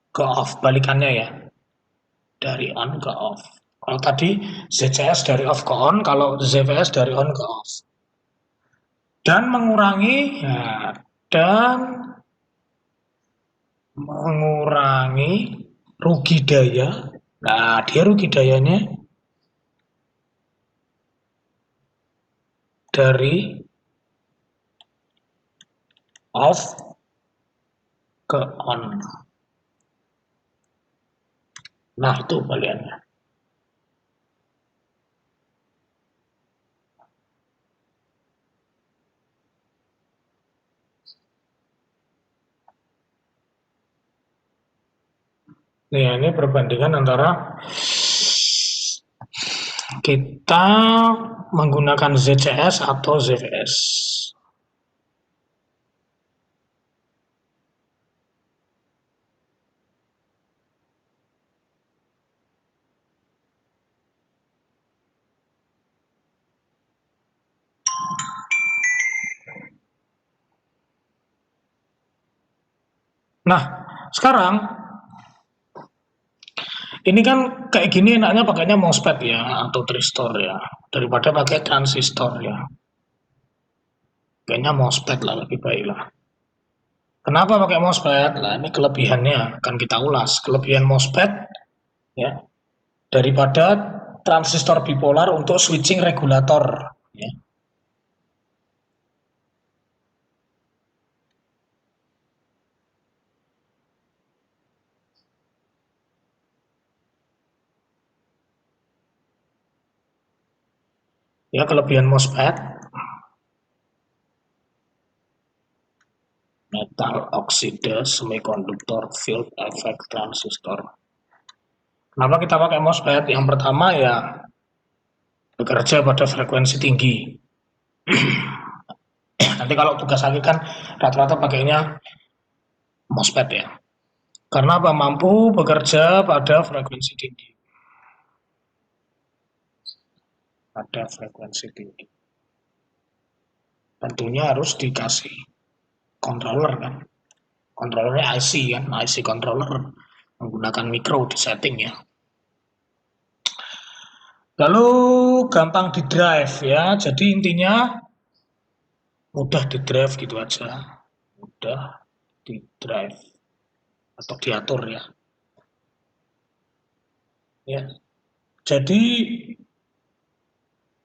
ke off, balikannya ya, dari on ke off. Kalau tadi ZCS dari off ke on, kalau ZVS dari on ke off. Dan mengurangi, ya, dan mengurangi rugi daya. Nah, dia rugi dayanya dari off ke on. Nah, itu balikannya. Nih, ini perbandingan antara kita menggunakan ZCS atau ZVS. Nah, sekarang ini kan kayak gini enaknya pakainya MOSFET ya atau tristor ya, daripada pakai transistor ya. Kayaknya MOSFET lah lebih baik lah. Kenapa pakai MOSFET? Nah, ini kelebihannya akan kita ulas. Kelebihan MOSFET ya daripada transistor bipolar untuk switching regulator ya. Ya, kelebihan MOSFET, metal oksida semikonduktor field effect transistor. Kenapa kita pakai MOSFET? Yang pertama ya bekerja pada frekuensi tinggi. Nanti kalau tugas akhir kan rata-rata pakainya MOSFET ya. Karena apa? Mampu bekerja pada frekuensi tinggi. Pada frekuensi tinggi. Tentunya harus dikasih controller kan. Controllernya IC kan, IC controller menggunakan micro di setting ya. Lalu gampang di drive ya. Jadi intinya mudah di drive gitu aja. Mudah di drive atau diatur ya. Ya. Jadi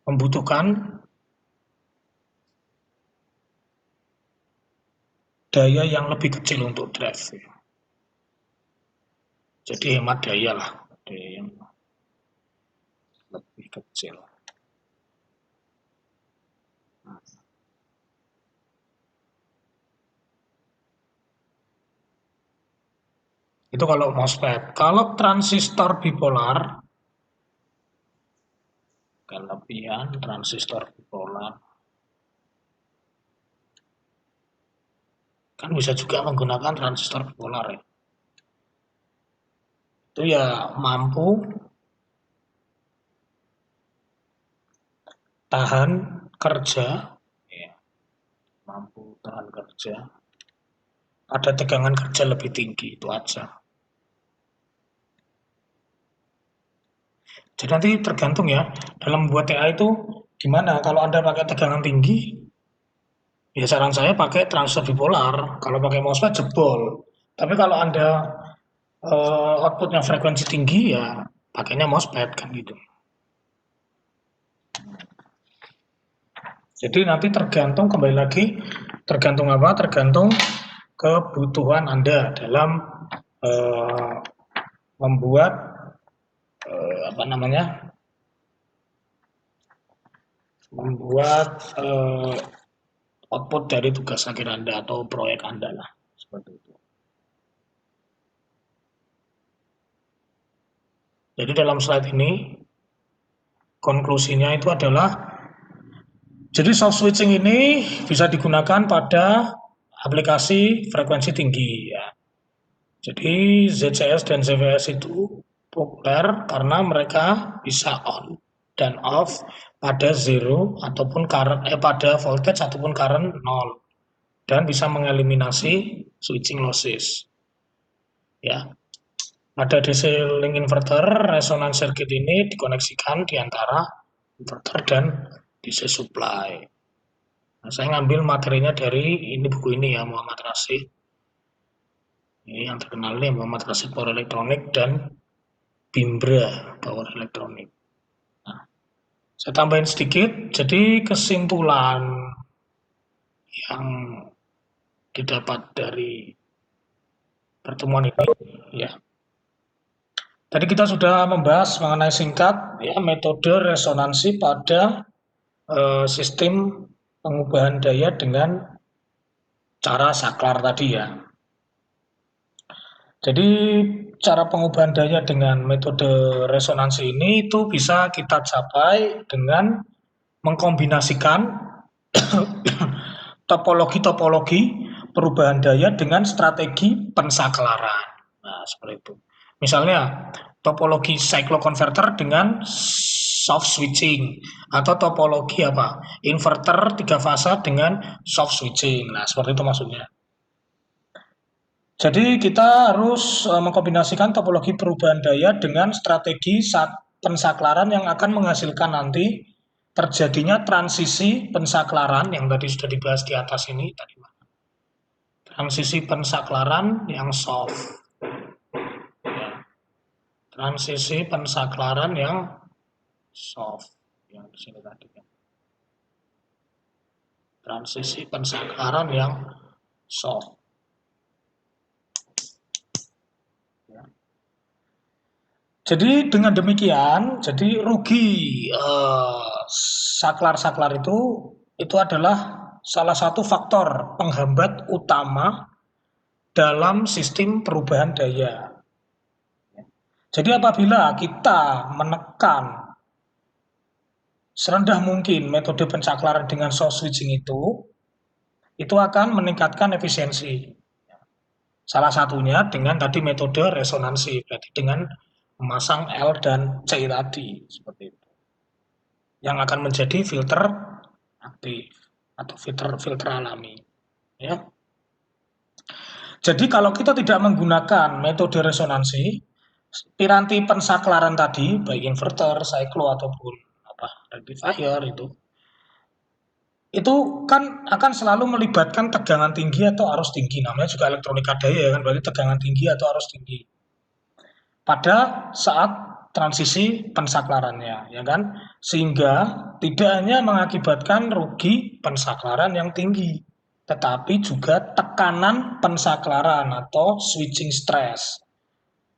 membutuhkan daya yang lebih kecil untuk drive. Jadi hemat daya lah, daya yang lebih kecil. Itu kalau MOSFET. Kalau transistor bipolar, kelebihan transistor bipolar kan bisa juga menggunakan transistor bipolar ya. Itu ya mampu tahan kerja, ya, mampu tahan kerja, ada tegangan kerja lebih tinggi, itu aja. Jadi nanti tergantung ya, dalam membuat TA itu gimana, kalau Anda pakai tegangan tinggi, ya saran saya pakai transistor bipolar, kalau pakai MOSFET jebol. Tapi kalau Anda outputnya frekuensi tinggi, ya pakainya MOSFET kan gitu. Jadi nanti tergantung, kembali lagi, tergantung apa? Tergantung kebutuhan Anda dalam membuat apa namanya? Membuat output dari tugas akhir Anda atau proyek Anda lah, seperti itu. Jadi dalam slide ini konklusinya itu adalah, jadi soft switching ini bisa digunakan pada aplikasi frekuensi tinggi ya. Jadi ZCS dan ZVS itu populer karena mereka bisa on dan off pada zero ataupun pada voltage ataupun current 0 dan bisa mengeliminasi switching losses. Ya, pada DC link inverter, resonance circuit ini dikoneksikan di antara inverter dan DC supply. Nah, saya ngambil materinya dari ini buku ini ya, Muhammad Rasid. Ini yang terkenal nih, Muhammad Rasid Power Electronic dan Bimbra Power Electronic. Nah, saya tambahin sedikit, jadi kesimpulan yang didapat dari pertemuan ini ya. Tadi kita sudah membahas mengenai singkat ya metode resonansi pada sistem pengubahan daya dengan cara saklar tadi ya. Jadi cara pengubahan daya dengan metode resonansi ini itu bisa kita capai dengan mengkombinasikan topologi-topologi perubahan daya dengan strategi pensaklaran. Nah, seperti itu. Misalnya, topologi cycloconverter dengan soft switching atau topologi apa? Inverter 3 fasa dengan soft switching. Nah, seperti itu maksudnya. Jadi kita harus mengkombinasikan topologi perubahan daya dengan strategi pensaklaran yang akan menghasilkan nanti terjadinya transisi pensaklaran yang tadi sudah dibahas di atas ini tadi. Transisi pensaklaran yang soft. Ya. Transisi pensaklaran yang soft yang di sini tadi. Transisi pensaklaran yang soft. Jadi dengan demikian, jadi rugi saklar-saklar itu adalah salah satu faktor penghambat utama dalam sistem perubahan daya. Jadi apabila kita menekan serendah mungkin metode pensaklaran dengan soft switching itu akan meningkatkan efisiensi. Salah satunya dengan tadi metode resonansi, berarti dengan memasang L dan C tadi seperti itu yang akan menjadi filter aktif atau filter alami ya. Jadi kalau kita tidak menggunakan metode resonansi, piranti pensaklaran tadi baik inverter, cyclo ataupun rectifier itu kan akan selalu melibatkan tegangan tinggi atau arus tinggi, namanya juga elektronika daya ya kan, berarti tegangan tinggi atau arus tinggi pada saat transisi pensaklarannya, ya kan? Sehingga tidak hanya mengakibatkan rugi pensaklaran yang tinggi, tetapi juga tekanan pensaklaran atau switching stress.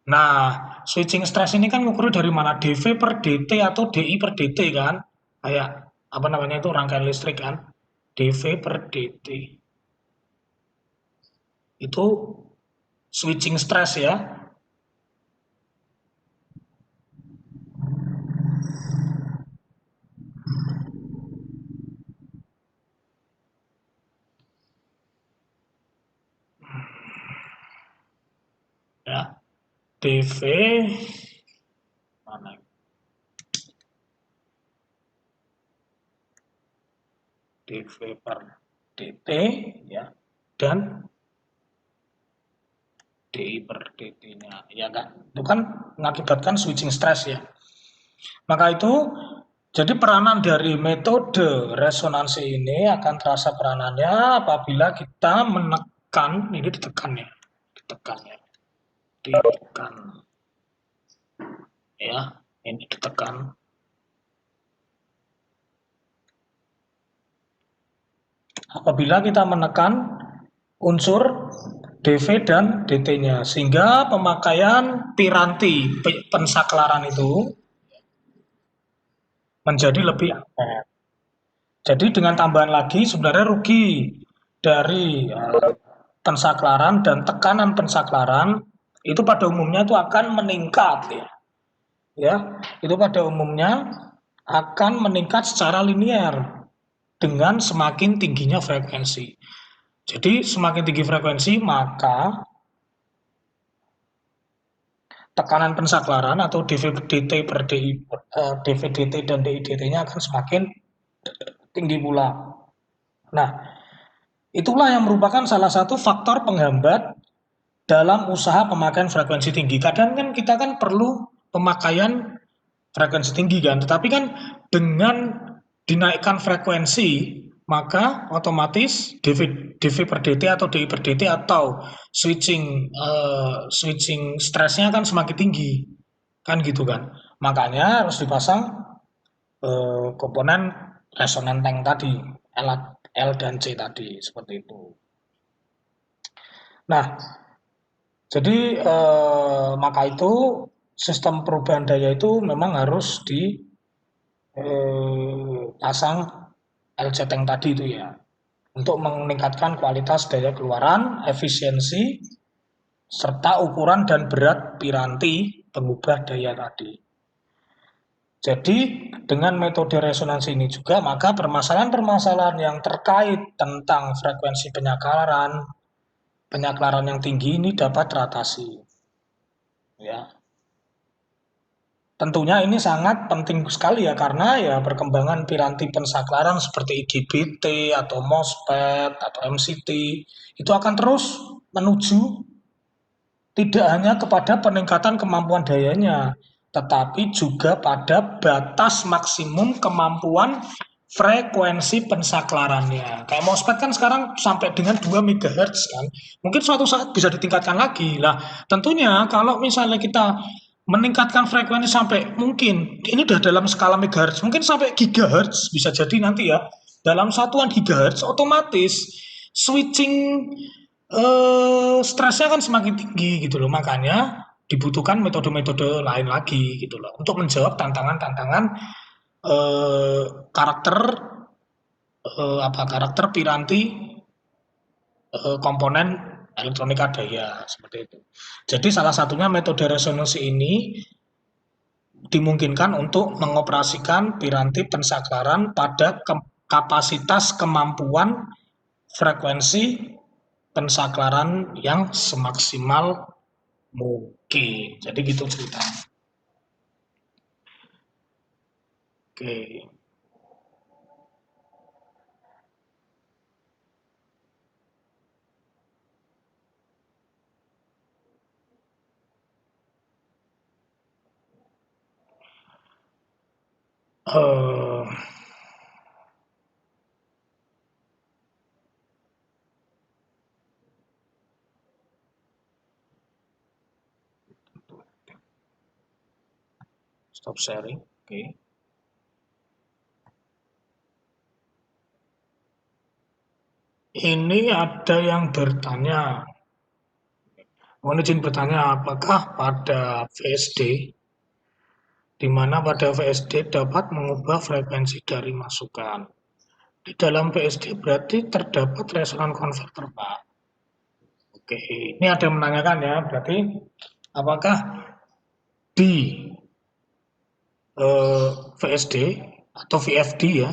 Nah, switching stress ini kan ngukur dari mana? dV per dt atau di per dt kan? Kayak apa namanya itu rangkaian listrik kan? dV per dt. Itu switching stress ya. Ya, dV mana? dV per dt ya dan di per dt-nya ya kan. Itu kan mengakibatkan switching stress ya. Maka itu jadi peranan dari metode resonansi ini akan terasa peranannya apabila kita menekan, ini ditekan ya, ditekan ya, ini ditekan. Apabila kita menekan unsur dV dan dt-nya, sehingga pemakaian piranti pensaklaran itu menjadi lebih aman. Jadi dengan tambahan lagi sebenarnya rugi dari pensaklaran dan tekanan pensaklaran itu pada umumnya itu akan meningkat ya. Ya, itu pada umumnya akan meningkat secara linear dengan semakin tingginya frekuensi. Jadi semakin tinggi frekuensi maka tekanan pensaklaran atau dV/dt per DI, dV/dt dan dI/dt-nya akan semakin tinggi pula. Nah, itulah yang merupakan salah satu faktor penghambat dalam usaha pemakaian frekuensi tinggi. Kadang kan kita kan perlu pemakaian frekuensi tinggi kan, tetapi kan dengan dinaikkan frekuensi maka otomatis dV/dt atau dI/dt atau switching stresnya kan semakin tinggi kan gitu kan. Makanya harus dipasang komponen resonan tank tadi, L dan C tadi seperti itu. Nah, jadi maka itu sistem perubahan daya itu memang harus dipasang LC tank tadi itu ya, untuk meningkatkan kualitas daya keluaran, efisiensi, serta ukuran dan berat piranti pengubah daya tadi. Jadi dengan metode resonansi ini juga maka permasalahan-permasalahan yang terkait tentang frekuensi penyaklaran yang tinggi ini dapat teratasi. Ya. Tentunya ini sangat penting sekali ya karena ya perkembangan piranti pensaklaran seperti IGBT atau MOSFET atau MCT itu akan terus menuju tidak hanya kepada peningkatan kemampuan dayanya, tetapi juga pada batas maksimum kemampuan frekuensi pensaklarannya. Kayak MOSFET kan sekarang sampai dengan 2 MHz kan. Mungkin suatu saat bisa ditingkatkan lagi. Lah, tentunya kalau misalnya kita meningkatkan frekuensi sampai mungkin ini udah dalam skala megahertz, mungkin sampai gigahertz bisa jadi nanti ya. Dalam satuan gigahertz otomatis switching stresnya kan semakin tinggi gitu loh. Makanya dibutuhkan metode-metode lain lagi gitu loh untuk menjawab tantangan-tantangan eh, karakter karakter piranti komponen elektronika daya seperti itu. Jadi salah satunya metode resonansi ini dimungkinkan untuk mengoperasikan piranti pensaklaran pada kapasitas kemampuan frekuensi pensaklaran yang semaksimal mungkin. Jadi gitu ceritanya. Oke. Eh, Stop sharing. Oke. Ini ada yang bertanya, mohon izin bertanya, apakah pada VSD, di mana pada VSD dapat mengubah frekuensi dari masukan? Di dalam VSD berarti terdapat resonan konverter, Pak. Oke, ini ada yang menanyakan ya, berarti apakah di VSD atau VFD ya,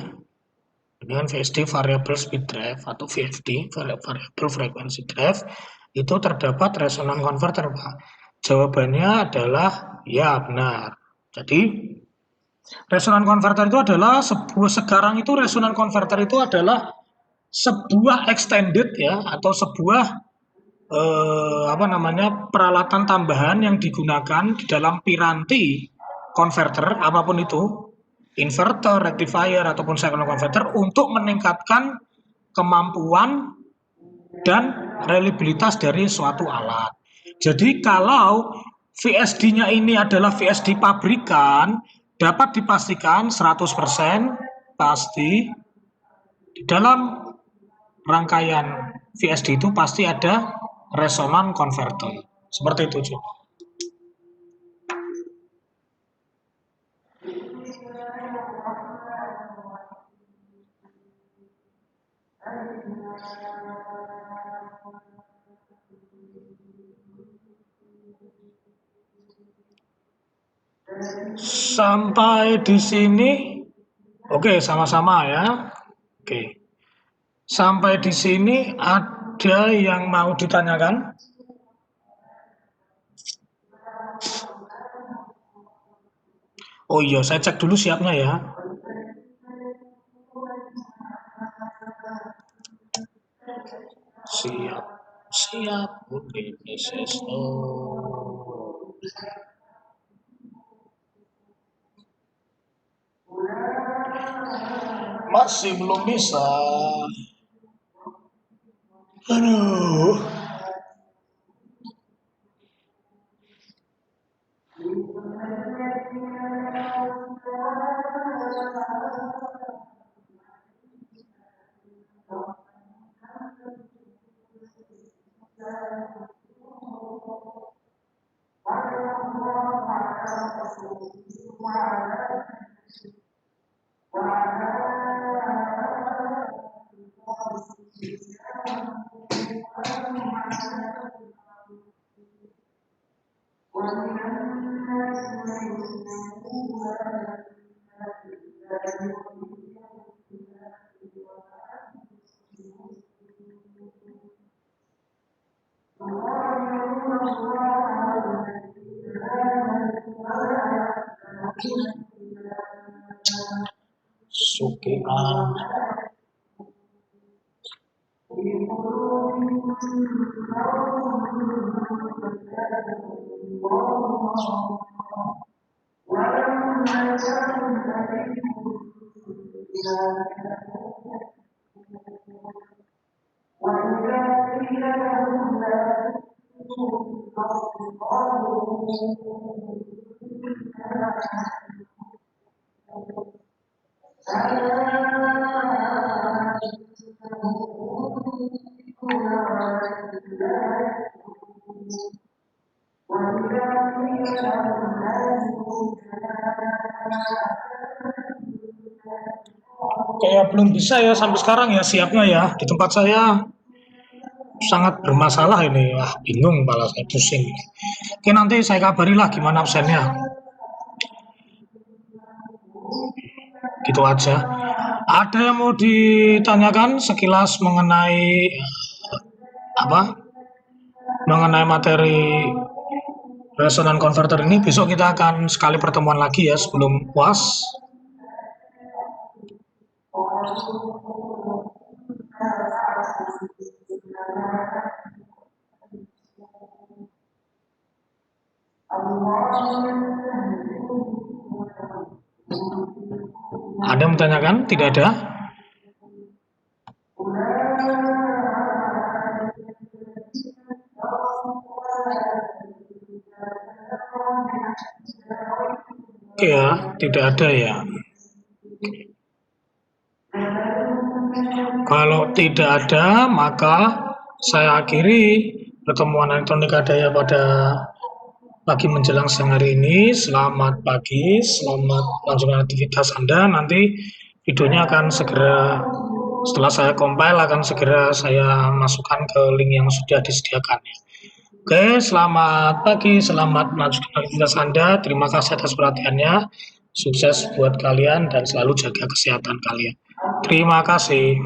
dengan VSD variable speed drive atau VFD variable frequency drive itu terdapat resonan converter, Pak. Jawabannya adalah ya benar. Jadi resonan converter itu adalah sekarang itu resonan converter itu adalah sebuah extended ya atau sebuah peralatan tambahan yang digunakan di dalam piranti converter apapun itu, inverter, rectifier ataupun signal converter untuk meningkatkan kemampuan dan reliabilitas dari suatu alat. Jadi kalau VSD-nya ini adalah VSD pabrikan, dapat dipastikan 100% pasti di dalam rangkaian VSD itu pasti ada resonan converter. Seperti itu, Cuk. Sampai di sini, oke, sama-sama ya. Oke. Sampai di sini ada yang mau ditanyakan? Oh iya, saya cek dulu siapnya ya. Siap, siap, Budi SSO. Masih belum bisa. Aduh. Sukian. Kayak belum bisa ya sampai sekarang ya siapnya ya. Di tempat saya sangat bermasalah ini. Wah, bingung malah saya pusing. Oke, nanti saya kabari lah gimana absennya. Gitu aja. Ada yang mau ditanyakan sekilas mengenai apa? Mengenai materi resonan converter ini besok kita akan sekali pertemuan lagi ya sebelum puas. Ada yang menanyakan? Tidak ada? Oke ya, tidak ada ya. Kalau tidak ada, maka saya akhiri pertemuan elektronika daya pada pagi menjelang siang hari ini. Selamat pagi, selamat melanjutkan aktivitas Anda. Nanti videonya akan segera, setelah saya compile, akan segera saya masukkan ke link yang sudah disediakan. Oke, selamat pagi, selamat melanjutkan aktivitas Anda. Terima kasih atas perhatiannya. Sukses buat kalian dan selalu jaga kesehatan kalian. Terima kasih.